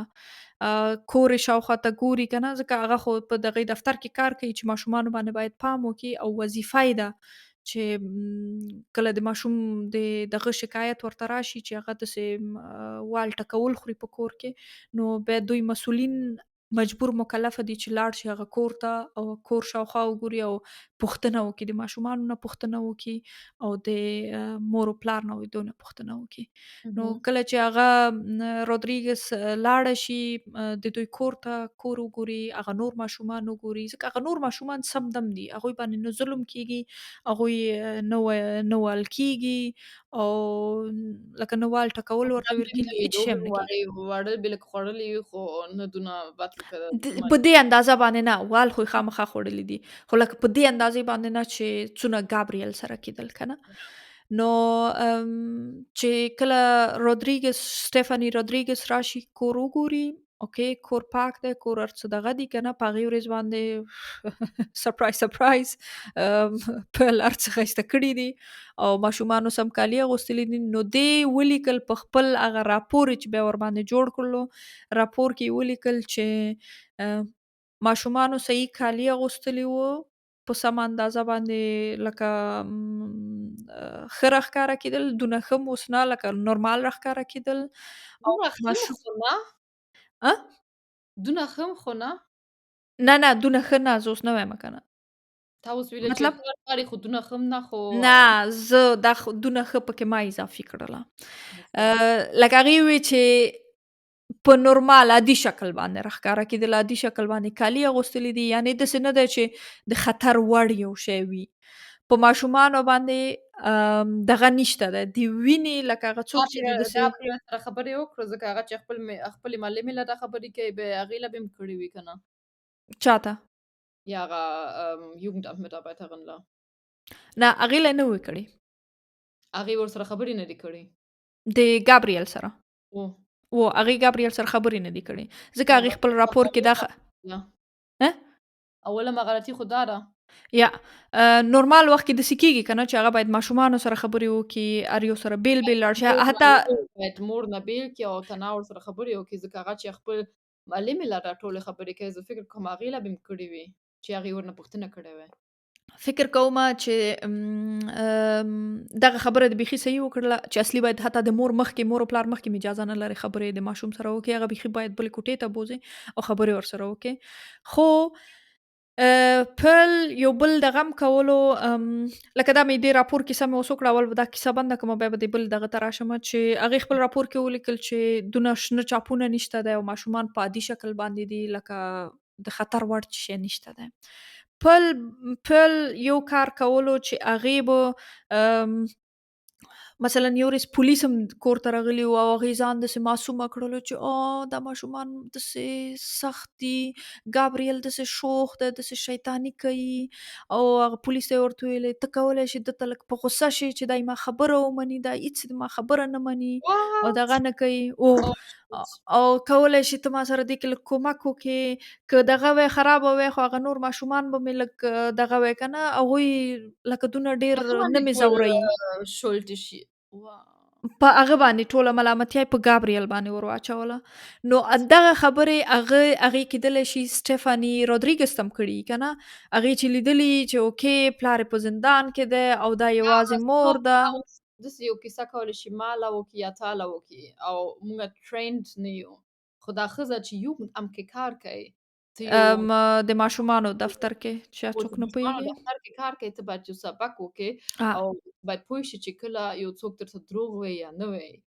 Speaker 1: کور یې شاوخواته ګوري که نه ځکه هغه خو په دغه دفتر کې کار کوي چې ماشومانو باندې باید پام وکړي او وظیفه یې ده چې کله د ماشوم د دغه شکایت ورته راشي چې هغه داسې وال ټکول خوري په کور کې نو بیا دوی مسؤلین مجبور مکلفه دي چې لاړ شي هغه کور ته او کور شاوخوا وګوري او پوښتنه وکړي، د ماشومانو نه پوښتنه وکړي او د مور او پلار نه دونه پوښتنه وکړي. نو
Speaker 2: اهم.
Speaker 1: کله چې هغه رودریګس لاړه شي د دوی کور ته کور وګوري، هغه نور ماشومان وګوري، ځکه هغه نور ماشومان سم دم دي، هغوی باندې نه ظلم کیږي، هغوی نه وهل کیږي او لکه نه وال ټکول ورته ویل
Speaker 2: همدم
Speaker 1: کیږي،
Speaker 2: نوې
Speaker 1: هیڅ شی
Speaker 2: دوبل
Speaker 1: هم نه کیږي.
Speaker 2: وړې وړل به لکه خوړلي وي خو نه دونه بد لکه
Speaker 1: په
Speaker 2: ماشوم.
Speaker 1: دې اندازه باندې نه، وال خو یې خامخا خوړلي دي، خو لکه په دې اندازې باندې نه چې څونه ګابریل سره کېدل که نه. نو چې کله سټیفني رودریګس راشي کور وګوري، اوکې کور پاک دی، کور هر څه دغه دي که نه، په هغې ورځ باندې سرپرایز سرپرایز پیل هر څه ښایسته کړي دي او ماشومانو سم کالي اغوستلي دي. نو دې ولیکل په خپل هغه راپور چې بیا ورباندې جوړ کړلو، راپور کې یې ولیکل چې ماشومانو صحیح کالي اغوستلي وو، په سمه اندازه باندې لکه ښه راښکاره کېدل، دونه ښه هم اوس نه لکه نورمال راښکاره کېدل او
Speaker 2: دومره ښه خو نه،
Speaker 1: أ؟
Speaker 2: دونه ښه خو نه.
Speaker 1: نه نه دونه ښه نه، زه اوس نه وایم که نه.
Speaker 2: تا اوس ویله چې
Speaker 1: مطلب
Speaker 2: ښه ښکاري خو دونه ښه هم نه خو
Speaker 1: نه، زه دا دونه ښه پکې ما اضافي کړله.
Speaker 2: اوکې.
Speaker 1: لکه هغې وویل چې په نورمال عادي شکل باندې راښکاره کېدل، عادي شکل باندې کالي اغوستلي دي، یعنې داسې نه دی چې د خطر وړ یو شی وي. په ماشومانو باندې دغه نشته ده، د وینې لکه هغه څوک چې دي
Speaker 2: دا
Speaker 1: داسې
Speaker 2: پرې سره خبرې وکړو ځکه هغه چې خپلې معلمې له دا خبرې کوي به هغې له به هم کړې وي که نه؟
Speaker 1: چاته؟
Speaker 2: یا هغه Jugendamt-Mitarbeiterin له.
Speaker 1: نه هغې له نه وې کړې،
Speaker 2: هغې ورسره خبرې نه دي کړې؟
Speaker 1: د ګابریل سره.
Speaker 2: اوه!
Speaker 1: هغې ګابریل سره خبرې نه دي کړې، ځکه
Speaker 2: نو
Speaker 1: هغې
Speaker 2: بس
Speaker 1: خپل راپور کې دا
Speaker 2: ده.
Speaker 1: اه؟
Speaker 2: اولمه غلطي خو دا ده.
Speaker 1: یا نورمال وخت کې داسې کېږي که نه چې هغه باید ماشومانو سره خبرې وکړي، هر یو سره بیل بیل لاړ شي، حتی
Speaker 2: باید مور نه بېل کړي او تنها ورسره خبرې وکړي ځکه هغه چې خپل معلمې له دا ټولې خبرې کوي، زه فکر کوم هغې له به هم کړې وي چې هغې ورنه پوښتنه کړې وی.
Speaker 1: فکر کومه چې دغه خبره د بیخي صحیح وکړله چې اصلي باید حتی د مور او پلار مخکې م اجازه نه لري خبرې د ماشوم سره وکړي، هغه بیخي باید بلې کوټې ته بوځي او خبرې ورسره وکړي. خو پل یو بل دغه م کولو لکه دا مې دې راپور کیسه مې اوس وکړه، اول به دا کیسه بنده کړمه بیا به د بل دغه ته راشمه چې هغې خپل راپور کې ولیکل چې دونه شنه چاپونه نشته دی او ماشومان په عادي شکل باندې دي لکه د خطر وړ شی نشته دی. پل یو کار کولو چې هغې به مثلا یو ورځ پولیس هم کور ته راغلي وو او هغې ځان داسې معصومه کړلو چې دا ماشومان داسې سخت دي، ګابریل داسې شوخ دی، داسې شیطاني کوي او هغه پولیس ته یې ورته ویلې ته کولی شې ده ته لږ په غوسه شې چې دا زما خبره ومني، دا هېڅ زما خبره نه مني او
Speaker 2: What؟
Speaker 1: دغه نه کوي
Speaker 2: Oh shit!
Speaker 1: او کولی شې ته ما سره دې کې لږ کومک وکړې، که دغه وی خرابه وی خو هغه نور ماشومان به مې لږ دغه وی که نه، هغوی لکه دونه ډېر
Speaker 2: هغه
Speaker 1: نه
Speaker 2: باندې
Speaker 1: مې
Speaker 2: ټول
Speaker 1: ځوروي.
Speaker 2: شولټي شي. واو!
Speaker 1: په هغه باندې ټوله ملامتیا یې په ګابریل باندې ور واچوله. نو دغه خبرې هغې کېدلی شي سټیفاني رودریګس ته هم کړي که نه، هغې چې لیدلي چې اوکې پلار یې په زندان کې دی او دا یوازې مور ده.
Speaker 2: داسې یو کیسه کولی شي ما له وکړي یا تا له وکړي او موږ ټرینډ نه یو، خو دا ښځه چې Jugendamt کې کار کوي، ته یو
Speaker 1: د ماشومانو دفتر کې چې
Speaker 2: اوس
Speaker 1: څوک
Speaker 2: د
Speaker 1: نه
Speaker 2: ماشومانو
Speaker 1: پوهېږي.
Speaker 2: دفتر کې کار کوي، ته باید یو سبق وکړې او باید پوه شې چې کله یو څوک درته دروغ وایي یا نه وایي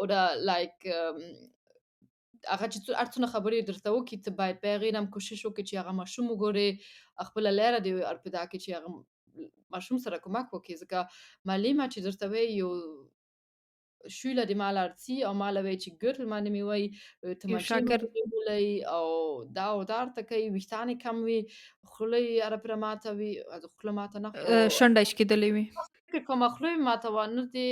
Speaker 2: oder like هغه چې هر څونه خبرې درته وکړي، ته باید په هغې نه هم کوشش وکړې چې هغه ماشوم وګورې، خپله لاره دې پیدا کړې چې هغه ماشوم سره کومک وکړې ځکه معلمه چې درته وایي یو Schüler die mal erziehe او ما له وایي چې ګرل باندې مې وایي
Speaker 1: یو
Speaker 2: تمانچې مې
Speaker 1: شاګرد
Speaker 2: ولۍ او دا او دا ورته کوي، ویښتان یې کم وي، خوله یې هره پرې ماته وي، خوله ماته نه خو
Speaker 1: شنډه یې شکېدلې وي
Speaker 2: فکر کومه خوله یې ماته وه نه دې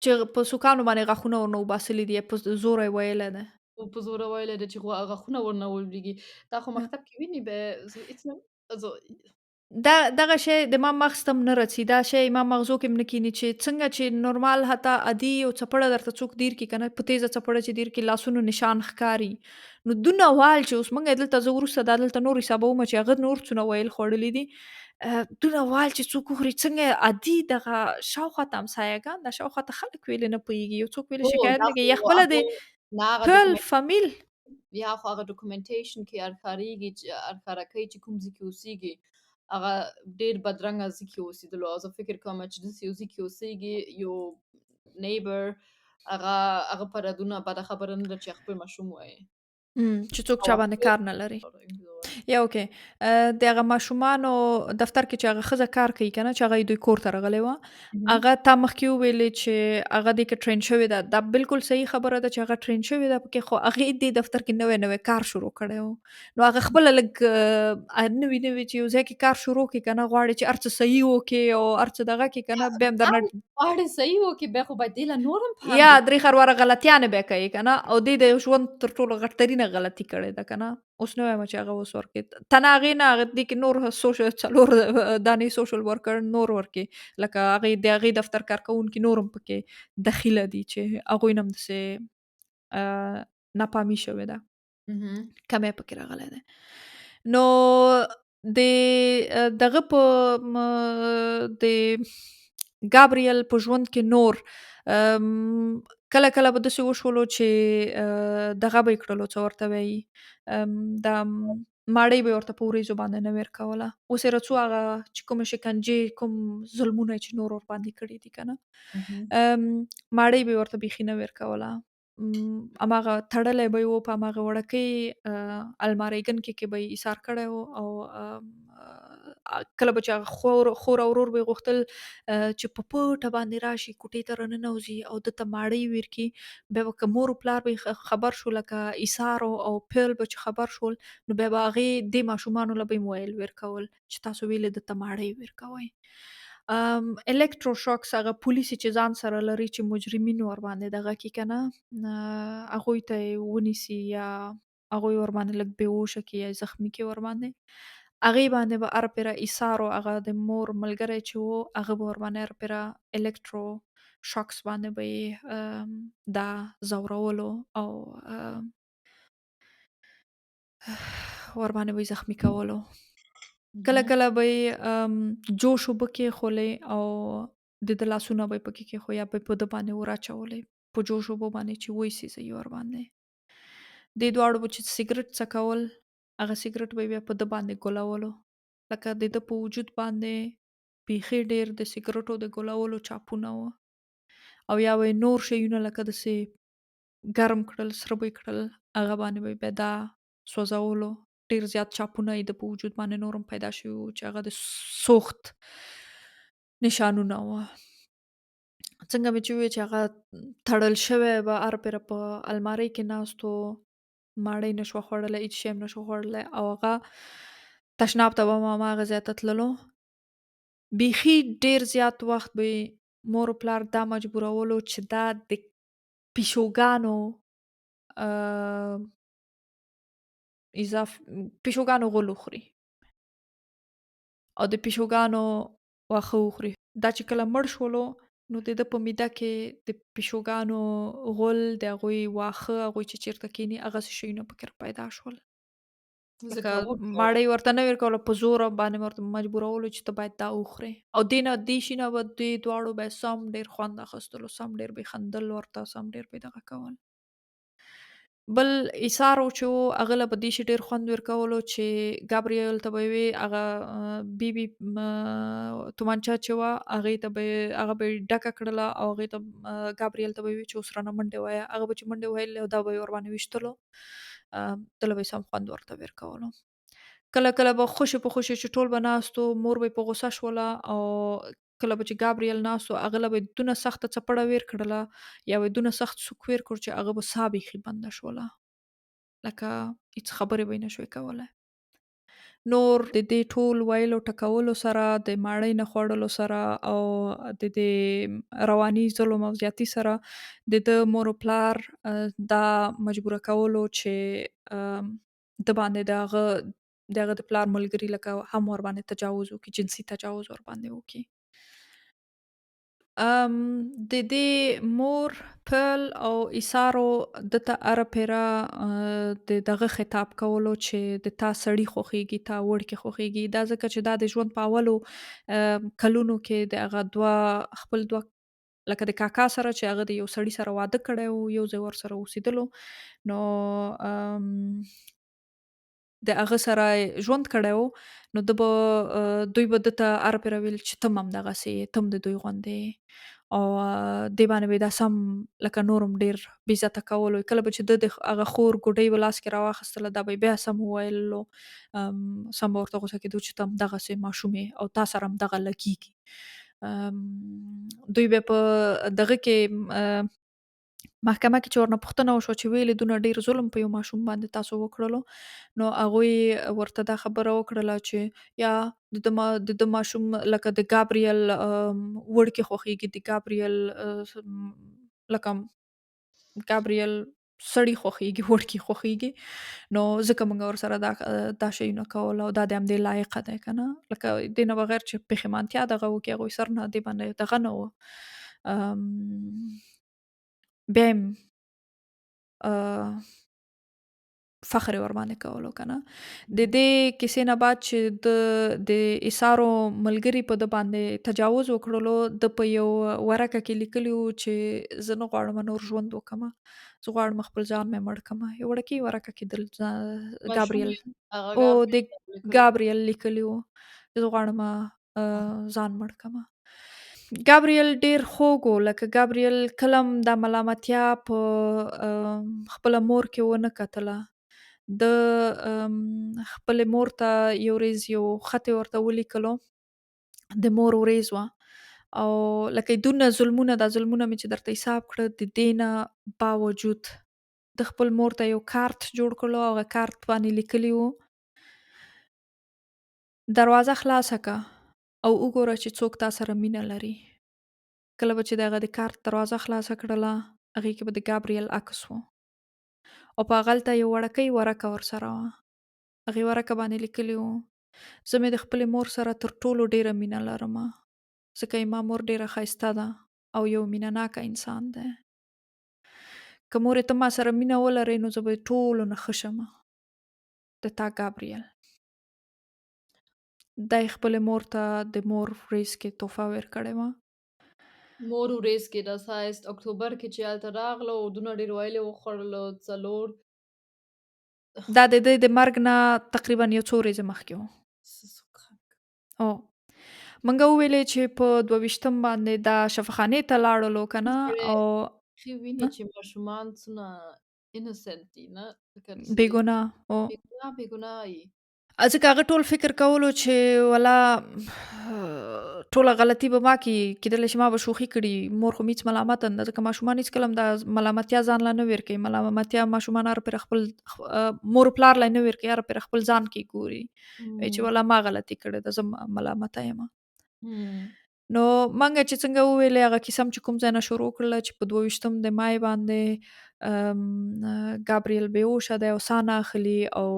Speaker 1: چې په سوکانو باندې غاښونه ورنه وباسلي دي په زوره یې ویلی دی.
Speaker 2: په زوره ویلی ده چې غاښونه ورنه ولوېږي. دا خو
Speaker 1: اه.
Speaker 2: مکتب کې ویني به so it's not also
Speaker 1: دغه شی د ما مغز ته هم نه رسي، دا شی ما مغزو کې هم نه کښېني چې څنګه چې نورمال حتی عادي یو څپړه درته څوک دیر کړي که نه، په تیزه څپړه چې دیر کړي لاسونو نشان ښکاري، نو دونه وال چې اوس موږ یې دلته زه وروسته دا دلته نور حسابومه چې هغه نور څونه ویل خوړلي دي، دونه وال چې څوک وخوري څنګه عادي دغه شاوخوا ته همسایه‌ګان دا شاوخوا ته خلک ویلې نه پوهېږي، یو څوک ویلې
Speaker 2: هو
Speaker 1: شکایت
Speaker 2: دا
Speaker 1: نه کوي
Speaker 2: خو
Speaker 1: یا خپله
Speaker 2: هغه
Speaker 1: د
Speaker 2: نه هغه
Speaker 1: پل
Speaker 2: دوکومنټ
Speaker 1: فامیل
Speaker 2: یا خو هغه ډاکومنټیشن کې ارښکارېږي چې ارښکاره کوي چې کوم ځای کې اوسېږي، هغه ډېر بدرنګه ځای کې اوسېدلو او زه فکر کومه چې داسې یو ځای کې اوسېږي یو نیبر هغه هغه په ردونه بده خبره نه ده چې خپل ماشوم ووهي
Speaker 1: چې څوک
Speaker 2: او
Speaker 1: چا باندې
Speaker 2: هغه
Speaker 1: کار نه لري. یا اوکې، د هغه ماشومانو دفتر کې چې هغه ښځه کار کوي که نه، چې هغه یې دوی کور ته راغلې وه،
Speaker 2: اهم.
Speaker 1: هغه تا مخکې وویلې چې هغه دې کې ټرین شوې ده. دا بالکل صحیح خبره ده چې هغه ټرین شوې ده پکې، خو هغې دې دفتر کې نوی نوی کار شروع کړی و. نو هغه خپله لږ نوي نوي چې یو ځای کې کار شروع کړي که نه، غواړي چې هر څه صحیح وکړي او هر څه دغه کړي که نه، بیا هم
Speaker 2: دا
Speaker 1: درنه
Speaker 2: غواړي صحیح وکړي بیا خو باید دې له نور هم پام
Speaker 1: یا
Speaker 2: وکړي.
Speaker 1: درې خرواره غلطیانې بیا کوي که نه، او دې د ژوند تر ټولو غټترینه غلطي کړې ده که نه. اوس نه وایم چې هغه اوس ورکړي. تنه هغې نه هغه دې کې نور څلور دانې سوشل ورکر نور ورکړي، لکه هغې د هغې دفتر کارکوونکي نور هم پکې دخیله دي چې هغوی نه هم داسې ناپامي شوې ده.
Speaker 2: اهم.
Speaker 1: کمی پکې راغلی دی. نو د دغه په د ګابریل په ژوند کې نور کله کله به داسې وشولو چې دغه به یې کړلو، څه ورته وایي، دا ماړۍ به یې ورته په وریځو باندې نه وي ورکوله. اوس یې رڅو هغه چې کومې شکنجې کوم ظلمونه یې چې نور ورباندې کړي دي که نه،
Speaker 2: اهم.
Speaker 1: ماړۍ به یې ورته بیخي نه وي ورکوله. هماغه تړلی به یې و، په هماغه وړکۍ الماریګن کې به یې ایسار کړی و، او کله به چې هغه خور او ورور به یې غوښتل چې په پټه باندې راشي کوټې ته راننوځي او ده ته ماړۍ ورکړي، بیا به که مور و پلار به یې خبر شو، لکه ایسار او پیل به چې خبر شول، نو بیا به هغې دې ماشومانو له به یې موبایل ورکول چې تاسو ویلې ده ته ماړۍ ورکوئ. الکترو شاکس هغه پولیسې چې ځان سره لري چې مجرمین ورباندې دغه کړي که نه، هغوی ته یې ونیسي یا هغوی ورباندې لږ بېهوشه کړي یا یې زخمي کړي ورباندې، هغې باندې به هر پیره ایسار و، هغه د مور ملګری چې و هغه به ورباندې هر پیره الکترو شاکس باندې به یې دا ځورولو او ورباندې به یې زخمي کولو. کله
Speaker 2: اهم.
Speaker 1: کله به یې جوش اوبه کېښولې او د ده لاسونه به یې پکې کېښول یا به یې په ده باندې اور اچولې، په جوش اوبو باندې چې وایسېزوي ورباندې. دې دواړو به چې سګرټ څکول، هغه سګرټ به یې بیا په ده باندې ګلولو، لکه د ده په وجود باندې بیخي ډېر د سګرټو د ګلولو چاپونه وه، او یا به یې نور شیونه لکه داسې ګرم کړل، سره به یې کړل، هغه باندې به یې بیا دا سوځولو. ډېر زیات چاپونه یې د په وجود باندې نور هم پیدا شوي وو چې هغه د سوخت نشانونه وه. څنګه مې چې وویل چې هغه تړل شوی به هر پیره په المارۍ کې ناست و، ماړۍ نه شوه خوړلی، هېڅ شی هم نه شو خوړلی، او هغه تشناب ته به هم هماغه ځای ته تللو. بیخي ډېر زیات وخت به یې مور و پلار دا مجبورولو چې دا د پیشوګانو پیشوګانو غول وخوري او د پیشوګانو واښه وخوري. دا چې کله مړ شولو، نو د ده په معده کې د پیشوګانو غول، د هغوی واښه، هغوی چې چېرته کښېني، هغسې شیونه پکې پیدا شول. لکه
Speaker 2: ځکه وږي وه.
Speaker 1: ماړۍ ورته نه ورکوله، په زور باندې ورته مجبورولو چې ته باید دا وخورې، او دې شي نه به دې دواړو به یې سم ډېر خوند اخیستلو، سم ډېر به یې خندل ورته، سم ډېر به یې دغه کول. بل ایسار و چې و، هغه له به دې شي ډېر خوند ورکولو چې ګابریل ته به یې وې هغه بیبي تومانچه چې وه هغې ته به یې هغه به یې ډکه کړله او هغې ته ګابریل ته به یې وې چې اوس رانه منډې وهه. هغه به چې منډې وهلې او دا به یې ورباندې ویشتلو، ده له به یې سم خوند ورته ورکولو. کله کله به خوشې په خوشې چې ټول به ناست وو، مور به یې په غوسه شوله، او کله به چې ګابریل ناست و هغه له به یې دونه سخته څپړه ویر کړله یا به یې دونه سخت سوک ویر کړ چې هغه به ساه بیخي بنده شوله، لکه هېڅ خبرې به یې نه شوې کولی. نور د دې ټول ویلو ټکولو سره، د ماړۍ نه خوړلو سره او د دې رواني ظلم او زیاتي سره د ده مور و پلار دا مجبوره کولو چې ده باندې د هغه د پلار ملګري لکه هم ورباندې تجاوز وکړي، جنسي تجاوز ورباندې وکړي. د دې مور پل او ایسارو ده ته هره پیره د دغه خطاب کولو چې د تا سړي خوښیږي، تا وړکې خوښیږي، دا ځکه چې دا د ژوند په اولو کلونو کې د هغه خپل دوه لکه د کاکا سره چې هغه د یو سړي سره واده کړی و، یو ځای ورسره اوسېدلو. نو د هغه سره یې ژوند کړی و. نو ده به دوی به ده ته هر پیره ویل چې ته هم همدغسې یې، ته هم د دوی غوندې یې. او دې باندې به یې دا سم لکه نور هم ډېر بې عزته کولو. کله به چې ده د هغه خور ګوډۍ به لاس کې راواخیستله، دا به یې بیا سم وویلو. سم به ورته غوسه کېدو چې ته همدغسې ماشوم یې او تا سره همدغه لګېږي. دوی بیا په دغه کې محکمه کې چې ورنه پوښتنه وشوه چې ویلې دونه ډېر ظلم په یو ماشوم باندې تاسو وکړلو، نو هغوی ورته دا خبره وکړله چې یا د ده ماشوم لکه د ګابریل وړکې خوښېږي، د ګابریل لکه ګابریل سړي خوښېږي، وړکي خوښېږي، نو ځکه موږ ورسره دا شیونه کول او دا د همدې لایقه دی که نه. لکه دې نه بغیر چې پښیمانتیا دغه وکړي هغوی سر نه دې باندې دغه نه و. بیا یې فخر یې ورباندې کولو که نه. د دې کیسې نه بعد چې د ایثارو ملګري په ده باندې تجاوز وکړلو، ده په یو ورقه کې لیکلي وو چې زه نه غواړمه نور ژوند وکړمه، زه غواړم خپل ځان مې مړ کړمه. یو وړوکي ورقه کې
Speaker 2: ماشوم
Speaker 1: ګابریل
Speaker 2: یې هغه
Speaker 1: او د
Speaker 2: ګابریل لیکلو.
Speaker 1: ګابریل لیکلي وو چې زه غواړمه ځان مړ کړمه. ګابریل ډېر خوږ و، لکه ګابریل کله هم دا ملامتیا په خپله مور کې ونه کتله. ده خپلې مور ته یو ورځ یو خط یې ورته ولیکلو، د مور ورځ وه او لکه دونه ظلمونه، دا ظلمونه مې چې درته حساب کړه، د دې نه باوجود ده خپل مور ته یو کارت جوړ کړلو او هغه کارت باندې لیکلي وو دروازه خلاصه که او وګوره چې څوک تا سره مینه لري. کله به چې د هغه د کارت دروازه خلاصه کړله، هغې کې به د ګابریل عکس و او په هغلته یو وړوکی ورقه ورسره وه. هغې ورقه باندې لیکلي وو زه مې د خپلې مور سره تر ټولو ډېره مینه لرمه، ځکه زما مور ډېره ښایسته ده او یو مینه ناکه انسان دی. که مورې ته ما سره مینه ولرې نو زه به د ټولو نه ښه شمه. د تا ګابریل. دا یې خپلې مور ته د مور ورځ کې تحفه ورکړې وه.
Speaker 2: مور ورځ کې das heißt اکتوبر کې چې هلته راغله او دونه ډېر ویلې وخوړلو 4
Speaker 1: دا د ده د مرګ نه تقریبا یو څو ورځې مخکې و.
Speaker 2: so krank.
Speaker 1: او موږ وویلې چې په 22 باندې دا شفاخانې ته لاړلو که نه
Speaker 2: سړی
Speaker 1: او
Speaker 2: ښه ویني چې ماشومان څونه innocent دي نه لکه داسې
Speaker 1: بېګناه او
Speaker 2: بېګناه بېګناه يي.
Speaker 1: ځکه هغه ټول فکر کولو چې ولا ټوله غلطي به ما کې کېدلی شي ما به شوخي کړي، مور خو مې هېڅ ملامته نه ده، ځکه ماشومان هېڅکله هم دا ملامتیا ځان له نه ورکوي. ملامتیا ماشومان هر پرې خپل مور و پلار له نه ورکوي، هر پرې خپل ځان کې ګوري چې ولا ما غلطي کړې ده، زه ملامته یم. نو منګه چې څنګه وویلې هغه کیسه م چې کوم ځای نه شروع کړله چې په 22 د مای باندې ګابریل بېهوشه دی او ساه نه اخلي او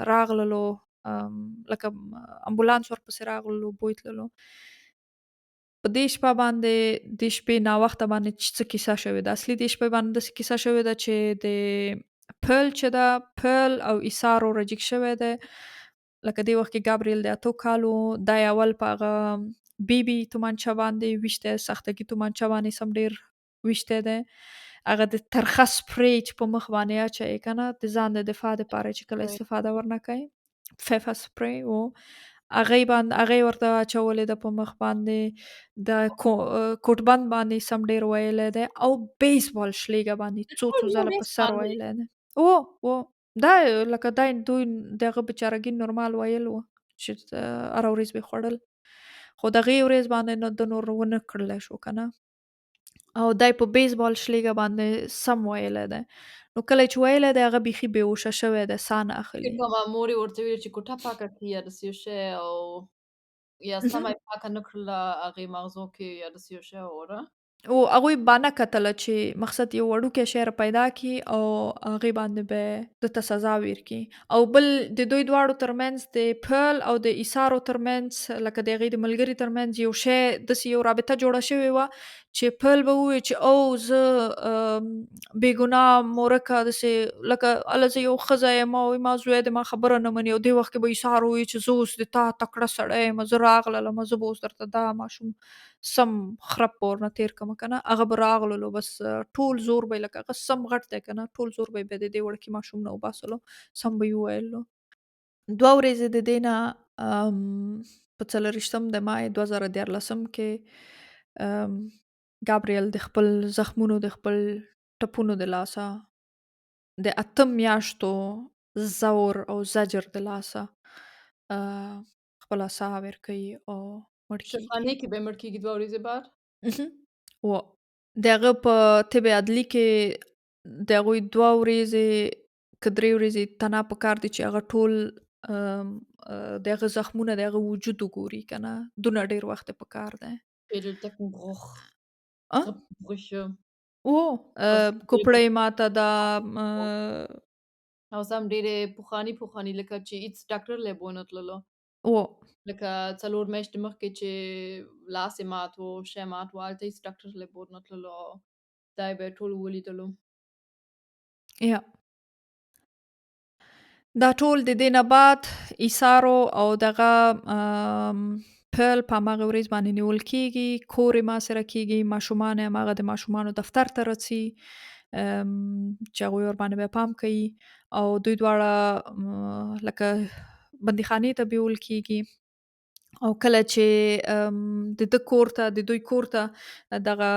Speaker 1: راغللو لکه امبولانس ورپسې راغللو بوی تللو. په دې شپه باندې دې شپې ناوخته باندې څه کیسه شوې ده. اصلي دې شپې باندې داسې کیسه شوې ده چې د پیل چې ده پیل او ایثارو رجیک شوی دی. لکه دې وخت کې ګابریل د 8 کالو دا یې اول په هغه بیبي تومانچه باندې ویشتی، سختګي تومانچه باندې سم ډېر ویشتی دی. هغه د ترخه سپری چې په مخ باندې اچوي که نه د ځان د دفاع دپاره چې کله استفاده ورنه کوي فیفر سپری و هغې ورته اچولې ده په مخ باندې د کوټبند باندې سم ډېر ویلی دی او بیسبال شلیګه باندې څو ځله په سر ویلی دی. او دا لکه دا دوی د هغه بچارګي نورمال ویل و چې هره ورځ به خوړل، خو د هغې ورځ باندې د نور ونه کړلی شو که نه او دی په بیسبال شلیګه باندې سم ویلی دی. نو کله چې ویلی دی هغه بیخي بېهوشه شوی دی، ساه نه اخلي.
Speaker 2: فکر کومه مور یې ورته ویل چې کوټه پاکه کړي یا داسې یو شی او یا سمه یې پاکه نه کړله هغې مغزو کې یا داسې یو شی وره
Speaker 1: او هغوی بانه کتله چې مقصد یو وړوکی شی پیدا کړي او هغې باندې به دته سزا ورکړي. او بل د دوی دواړو ترمنځ د پیل او د ایثارو ترمنځ لکه د هغې د ملګري ترمنځ یو شی داسې یو رابطه جوړه شوې وه چې پیل به ووایي چې او زه بېګناه مورکه داسې لکه هله زه یو ښځه یم او ما زوی دی ما خبره نه مني او دې وخت کې به ایثار ووایي چې زه اوس د تا تکړه سړی یم زه راغللم زه به اوس درته دا ماشوم سم خرپ به ورنه تېر کړمه که نه هغه به راغللو بس ټول زور به یې لکه هغه سم غټ دی که نه ټول زور به یې بیا د دې وړکي ماشوم نه وباسلو سم به یې وویلو 2 ورځې د دې نه په 24 د مای 2014 کې ګابریل د خپل زخمونو د خپل ټپونو د لاسه د 8 میاشتو زور او زجر د لاسه آ، خپله ساه ورکوي او مړ کیږي.
Speaker 2: شفاخانه کې به مړ کېږي 2 ورځې بعد؟
Speaker 1: مهم. و د هغه په طب عدلي کې د هغوی 2 ورځې که 3 ورځې تنها پکار دي چې هغه ټول ام، د هغه زخمونه د هغه وجود وګوري که نه دونه ډېر وخت یې پکار دی.
Speaker 2: Schädeldeckenbruch,
Speaker 1: آ؟
Speaker 2: Rippenbrüche,
Speaker 1: و
Speaker 2: außerdem
Speaker 1: کوپړۍ ماته ده
Speaker 2: außerdem ډېرې پخواني لکه چې هېڅ ډاکټر لی به ونه تللو.
Speaker 1: و
Speaker 2: لکه 4 میاشتې مخکې چې لاس یې مات و، شی مات و، هلته هېڅ ډاکټر لی به ونه تللو او دا به یې ټول ولیدلو.
Speaker 1: یا دا ټول د دې نه بعد ایثارو او دغه پیل په هماغه ورځ باندې نیول کېږي کور یې محاصره کېږي ماشومان یې هماغه د ماشومانو دفتر ته رسي چې هغوی ورباندې بیا پام کوي او دوی دواړه لکه بندیخانې ته بیول کېږي او کله چې د ده کور ته د دوی کور ته دغه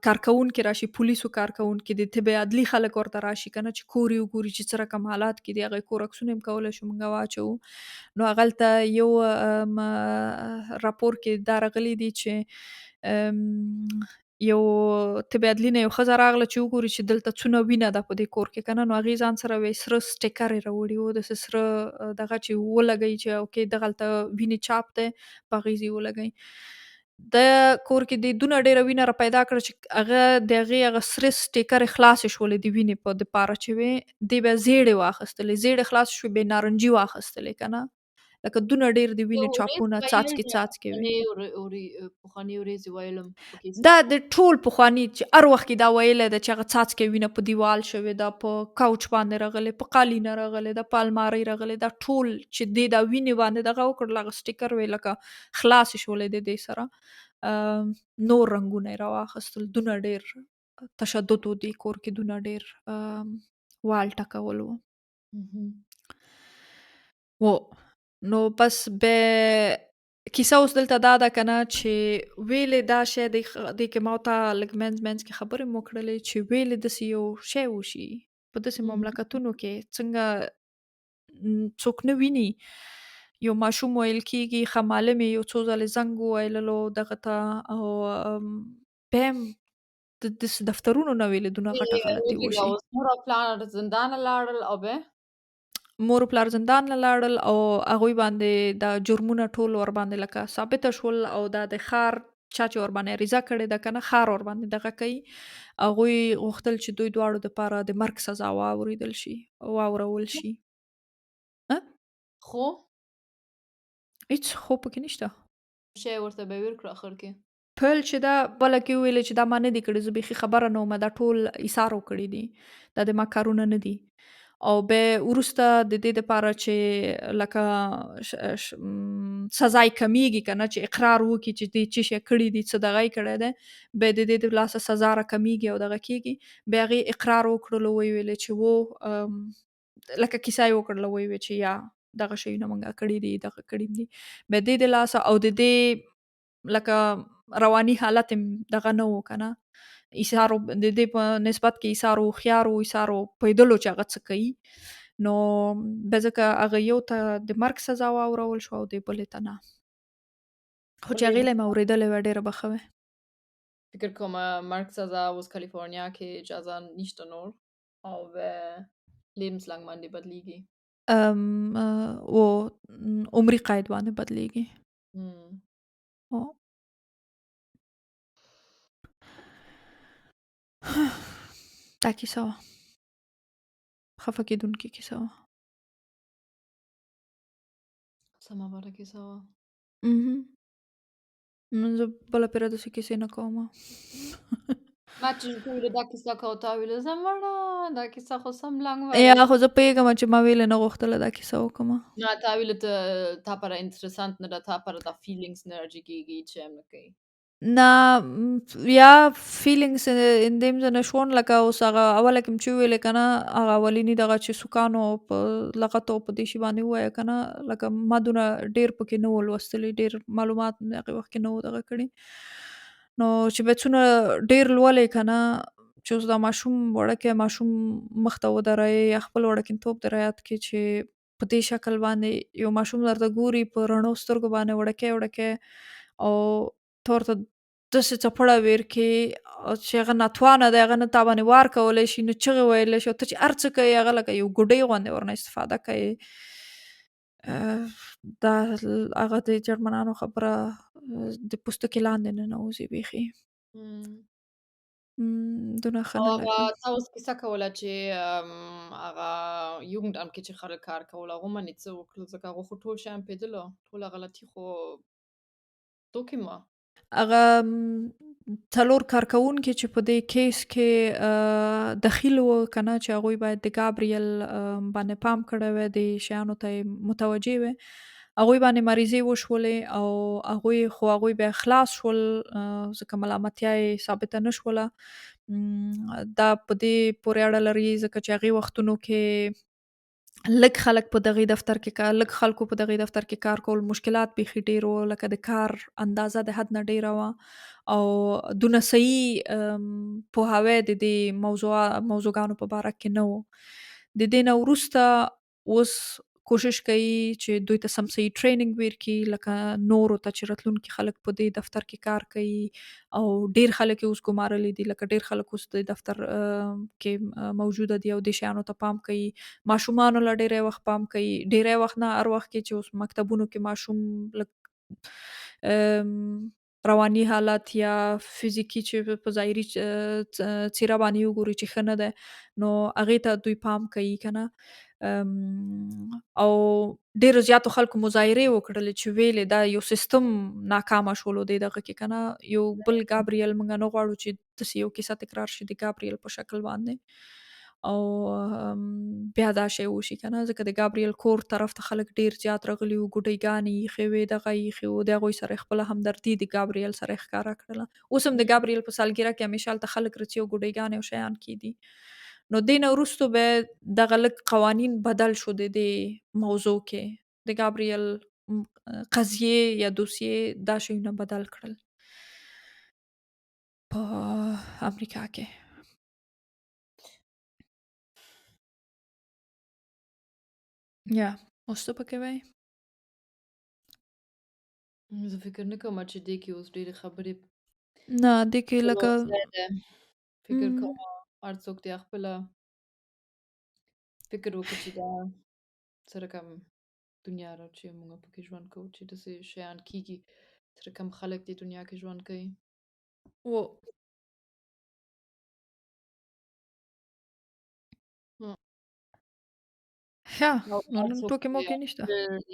Speaker 1: کارکوونکي راشي پولیسو کارکوونکي د طب عدلي خلک ورته راشي که نه چې کور یې وګوري چې څه رقم حالات کې دي هغه یې کور عکسونه هم کولی شو موږ واچوو نو هغلته یو راپور کې دا راغلی دی چې یو طب عدلي نه یو ښځه راغله چې وګوري چې دلته څونه وینه ده په دې کور کې که نه نو هغې ځان سره یو سره سټیکر یې راوړي وو داسې سره دغه چې ولګوي چې اوکې دغلته وینې چاپ دی په هغې ځای ولګوي د کور کې دې دونه ډېره وینه را پیدا کړه چې هغه د هغې هغه سرې سټیکرې خلاصې شولې د وینې په دپاره چې وې دې بیا زیړې واخیستلې زیړې خلاصې شوې بیا نارنجي واخیستلې که نه لکه دونه ډېر د
Speaker 2: یو
Speaker 1: وینې
Speaker 2: ورېځ
Speaker 1: چاپونه
Speaker 2: ویل
Speaker 1: څاڅکي
Speaker 2: یا
Speaker 1: څاڅکي وې
Speaker 2: پخوانۍ ورېځې ویلم پکې
Speaker 1: دا
Speaker 2: حساب
Speaker 1: د ټول پخواني چې هر وخت کې دا ویلی ده چې هغه څاڅکی وینه په دیوال شوې ده په کوچ باندې راغلی په قالینه راغلی ده په المارۍ راغلی دا ټول چې دې دا وینې باندې دغه وکړل هغه سټیکر وی لکه خلاصې شولې د دې سره نور رنګونه یې راواخیستل دونه ډېر تشدد و دې کور کې دونه ډېر وال ټکول و
Speaker 2: مهم.
Speaker 1: و نو پس به کیسه اوس دلته دا ده که نه چې ویلې دا شی دې کې ما ورته لږ منځ منځ کې خبرې مو کړلې چې ویلې داسې یو شی وشي په داسې
Speaker 2: مهم.
Speaker 1: مملکتونو کې څنګه څوک نه ویني یو ماشوم ویل کېږي ښه معلم یې یو څو ځلې زنګ وویللو دغه ته او بیا هم داسې دفترونو نه ویلې دونه غټه غلطي
Speaker 2: وکړه
Speaker 1: وشي
Speaker 2: اوس مور او پلار زندانه لاړل او بیا
Speaker 1: مور و پلار زندان له لاړل او هغوی باندې دا جرمونه ټول ورباندې لکه ثابته شول او دا د ښار چا چې ورباندې عریضه کړې ده که نه ښار ورباندې دغه کوي هغوی غوښتل چې دوی دواړو دپاره د مرګ سزا واورېدل شي واورول شي
Speaker 2: خو
Speaker 1: هیڅ خو پکې نشته
Speaker 2: شی ورته به یې ورکړه اخر کې.
Speaker 1: پیل چې دا بله کې وویلې چې دا ما نه دي کړي زه بیخي خبره نه ومه دا ټول ایثارو کړي دي دا د ما کارونه نه دي او بیا وروسته د دې دپاره چې لکه سزا یې کمیږي که نه چې اقرار وکړي چې دې څه شی کړي دي څه دغه یې کړی دی بیا د دې د لاسه سزا راکمیږي او دغه کېږي بیا هغې اقرار وکړلو ویې ویلې چې لکه کیسه یې وکړله ویې ویل چې یا دغه شیونه موږ کړي دي دغه کړي دي بیا دې د لاسه او د دې لکه رواني حالت هم دغه نه و که نه ایثارو د دې په نسبت کې ایثارو هوښیار و ایثارو پوهېدلو چې هغه څه کوي نو بیا ځکه هغه یو ته د مرګ سزا واورول شوه او د بلې ته نه خو چې هغې له یې مې اورېدلې وه ډېره به ښه وی
Speaker 2: فکر کوم مرګ سزا اوس کالیفرنیا کې اجازه نشته نور او lebenslang باندې بدلیږي.
Speaker 1: و عمري قید باندې بدلیږي دا کیسه وه خفه کېدونکې کیسه وه
Speaker 2: سمه باره کیسه وه.
Speaker 1: زه بله پیره داسې کیسې نه کومه.
Speaker 2: ما چې ته ویلې دا کیسه کوه تا ویلې زه مړه دا کیسه خو سم لنګ
Speaker 1: یا
Speaker 2: وری.
Speaker 1: خو زه پوهېږم چې ما ویلې نه غوښتله دا کیسه وکړمه.
Speaker 2: Na, ta ville ta para interessant ne, ta para da Feelings ne gigi chem.
Speaker 1: Na ja, Feelings in dem Sinne schon لکه اوس هغه اوله کې مې چې وویلې که نه هغه اولیني دغه چې سوکانو په لغتو په دې شي باندې ووایه که نه لکه ما دونه ډېر پکې نه وو لوستلي ډېر معلومات مې هغې وخت کې نه وو دغه کړي. نو چې به څونه ډېر لولې که نه چې اوس دا ماشوم وړکی ماشوم مخ ته ودروې یا خپل وړکتوب دې رایاد کړي چې په دې شکل باندې یو ماشوم درته ګوري په رڼو سترګو باندې وړکی وړکی او ته ورته داسې څپړه ویر کړي چې هغه ناتوانه دی هغه نه تا باندې وار کولی شي نه چغې ویلی شي او ته چې هر څه کوې هغه لکه یو ګوډۍ غوندې ورنه استفاده کوې. دا هغه د جرمنانو خبره د پوستکي لاندې ننوځي بیخي. دونه ښه
Speaker 2: او
Speaker 1: نه
Speaker 2: هغه
Speaker 1: لګي.
Speaker 2: تا اوس کیسه کوله چې هغه Jugendamt کې چې خلک کار کول هغه باندې څه وکړل ځکه هغه خو ټول شیان پېدله ټوله غلطي خو توکي ما.
Speaker 1: هغه 4 کارکوونکي چې په دې کیس کې دخیل وو که نه چې هغوی باید د ګابریل باندې پام کړی وی دې شیانو ته یې متوجه وی هغوی باندې مریضې وشولې او هغوی بیا خلاص شول ځکه ملامتیا یې ثابته نه شوله. دا په دې پورې اړه لري ځکه چې هغې وختونو کې لږ خلک په دغې دفتر کې لږ خلکو په دغې دفتر کې کار کول مشکلات بیخي ډېر وو لکه د کار اندازه د حد نه ډېره وه او دونه صحیح پوهاوی د دې موضوعګانو په باره کې نه و. د دې نه وروسته اوس کوشش کوي چې دوی ته سم صحیح ټریننګ ورکړي لکه نورو ته چې راتلونکي خلک په دې دفتر کې کار کوي او ډېر خلک یې اوس ګمارلی دي لکه ډېر خلک اوس د دفتر کې موجوده دي او دې شیانو ته پام کوي. ماشومانو له ډېری وخت پام کوي ډېری وخت نه هر وخت کې چې اوس مکتبونو کې ماشوم لږ رواني حالت یا فزیکي چې په ظاهري څیره باندې وګوري چې ښه نه دی نو هغې ته دوی پام کوي که نه. او ډېرو زیاتو خلکو مظاهرې وکړلې چې ویلې دا یو سیستم ناکامه شولو دې دغه کې که نه یو بل ګابریل موږ نه غواړو چې داسې یو کیسه تکرار شي د ګابریل په شکل باندې او بیا دا شی وشي که نه ځکه د ګابریل کور طرف ته خلک ډېر زیات راغلي وو ګوډیګانې یې ایښې وې دغه یې ایښې وو د هغوی سره یې خپله همدردي د ګابریل سره یې ښکاره کړله. اوس هم د ګابریل په سالګیره کې همیشه هلته خلک راځي او ګوډیګانې او شیان کېږدي. نو دې نه وروستو بیا دغه لږ قوانین بدل شو د دې موضوع کې د ګابریل قضیې یا دوسیې دا شیونه بدل کړل په امریکا کې. یا اوس څه پکې وایې؟
Speaker 2: زه فکر نه کوم چې دې کې اوس ډېرې خبرې
Speaker 1: نه دې کې
Speaker 2: کولو
Speaker 1: لکه
Speaker 2: ځای دی. فکر کوم هر څوک دې خپله فکر وکړي چې دا څه رقم دنیا را چې موږ پکې ژوند کوو چې داسې شیان کېږي څه رقم خلک دې دنیا کې ژوند کوي.
Speaker 1: و ښه
Speaker 2: او
Speaker 1: نو
Speaker 2: هر
Speaker 1: نن
Speaker 2: څوک
Speaker 1: ټوکې
Speaker 2: چې
Speaker 1: موکې نشته.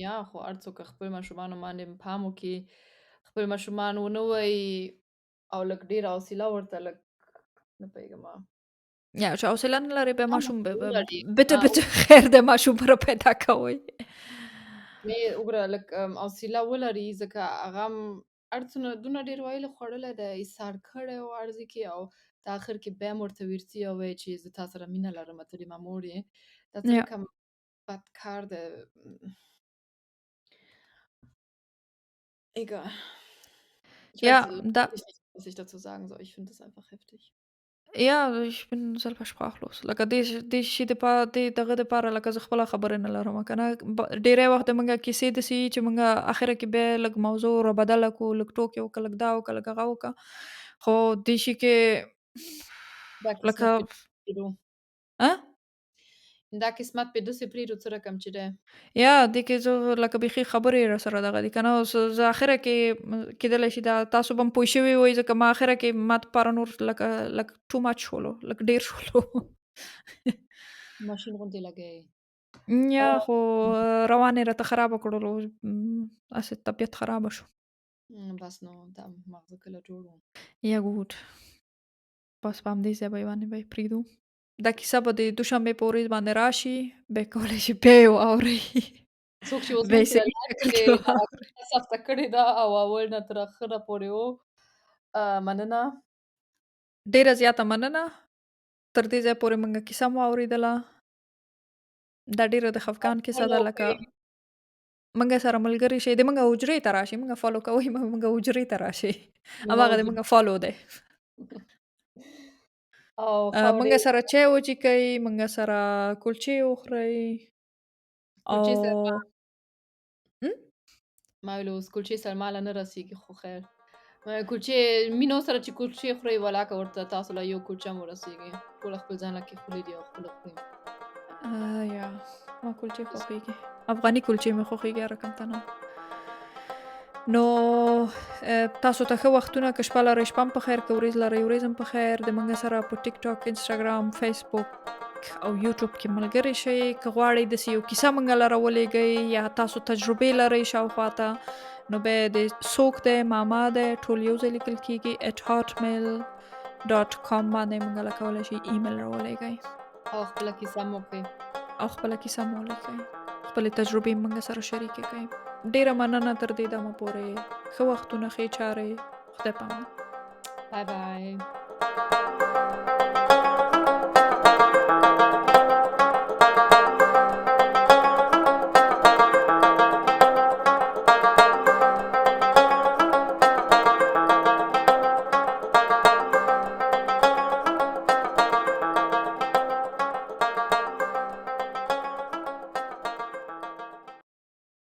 Speaker 2: یا خو هر څوک خپل ماشومانو باندې پام وکړي خپل ماشومان ونه وایي او لږ ډېره حوصله ورته لږ نه پوهېږم
Speaker 1: Ja, چې حوصله نه لرې بیا ماشوم
Speaker 2: ولري.
Speaker 1: bitte bitte خیر دی ماشوم را پیدا کوئ.
Speaker 2: وګوره لږ حوصله ولري ځکه هغه هم هر څونه دونه ډېر ویلې خوړلی دی ایثار کړی و عرضې کې او په اخر کې بیا هم ورته ویرسي او وایي چې زه تا سره مینه لرم ته د ما مور یې دا څه
Speaker 1: Ja.
Speaker 2: رقم bad Karte. Egal. Ich weiß
Speaker 1: Ja, da
Speaker 2: wirklich nicht, was ich dazu sagen soll. Ich finde das einfach heftig.
Speaker 1: ja, ich bin selber sprachlos. لکه دې شي دې دغه دپاره لکه زه خپله خبرې نه لرم که نه ډېری وخت زموږ کیسې داسې وي چې موږ اخره کې بیا لږ موضوع را بدله کړو لږ ټوکې وکړه لږ دا وکړه لږ هغه وکړه خو دې شي کې
Speaker 2: Da
Speaker 1: لکه
Speaker 2: قسمت پرېږدو.
Speaker 1: ا
Speaker 2: دا قسمت په داسې پرېږدو څه رقم چې دی.
Speaker 1: یا دې کې زه لکه بیخي خبرې راسره دغه دي که نه اوس زه اخره کې کېدلی شي دا تاسو به هم پوه شوي وئ ځکه ما اخره کې ما دپاره نور لږ ټو مچ شولو لږ ډېر شولو.
Speaker 2: ماشین غوندې لګوي.
Speaker 1: یا خو روان یې راته خرابه کړلو هسې طبیعت خرابه شو.
Speaker 2: بس نو دا ماغزه کله جوړو.
Speaker 1: Ja gut. بس په همدې ځای باندې به یې پرېږدو. دا کیسه به د دوشنبې په ورځ باندې راشي، بیا کولی شي بیا یې واورئ.
Speaker 2: څوک چې اوس
Speaker 1: بیا یې
Speaker 2: مخکې
Speaker 1: صحیح
Speaker 2: لاندې
Speaker 1: شکل
Speaker 2: کې
Speaker 1: کې واورئ.
Speaker 2: سخته کړې ده او اول نه تر اخره پورې و. مننه.
Speaker 1: ډېره زیاته مننه. تر دې ځایه پورې موږ کیسه مو اورېدله. دا ډېره د خفګان کیسه ده،
Speaker 2: فالو
Speaker 1: لکه
Speaker 2: کړئ.
Speaker 1: موږ سره ملګري شئ، د موږ حجرې ته راشئ، موږ فالو کوئ موږ حجرې ته راشئ.
Speaker 2: زما
Speaker 1: هماغه د
Speaker 2: وجود
Speaker 1: موږ فالو دی.
Speaker 2: او ښه او
Speaker 1: موږ
Speaker 2: ډېر
Speaker 1: سره چای وڅښئ، موږ سره کلچې وخورئ او
Speaker 2: کلچې سره
Speaker 1: ام؟
Speaker 2: ما ویل اوس کلچې سره ماله نه رسېږي خو خیر. کلچې مینو سره چې کلچې خورئ ولاکه ورته تاسو له یو کلچه هم ورسېږي. ټوله خپل ځان له کېښولي دي او خپله خوري.
Speaker 1: یا ما کلچې خوښېږي. افغاني کلچې مې خوښېږي هر رقم ته نه. نو تاسو ته ښه وختونه، که شپه لرئ شپه هم په خیر، که ورځ لرئ ورځ هم په خیر. د موږ سره په ټیک ټاک، انسټاګرام، فیسبوک او یوټیوب کې ملګري شئ. که غواړئ داسې یو کیسه موږ لره ولېږئ یا تاسو تجربې لرئ شاوخوا ته، نو بیا د څوک دی، ماما دی، ټول یو ځای لیکل کېږي @hotmail.com باندې موږ له کولی شئ ایمیل راولېږئ
Speaker 2: او خپله کیسه مو وکړئ.
Speaker 1: او خپله کیسه مو ولیکئ. خپلې تجربې موږ سره شریکې کړئ. ډېره مننه تر دې دمه پورې. ښه وختونه، ښې چارې. خدای پامان.
Speaker 2: بای بای.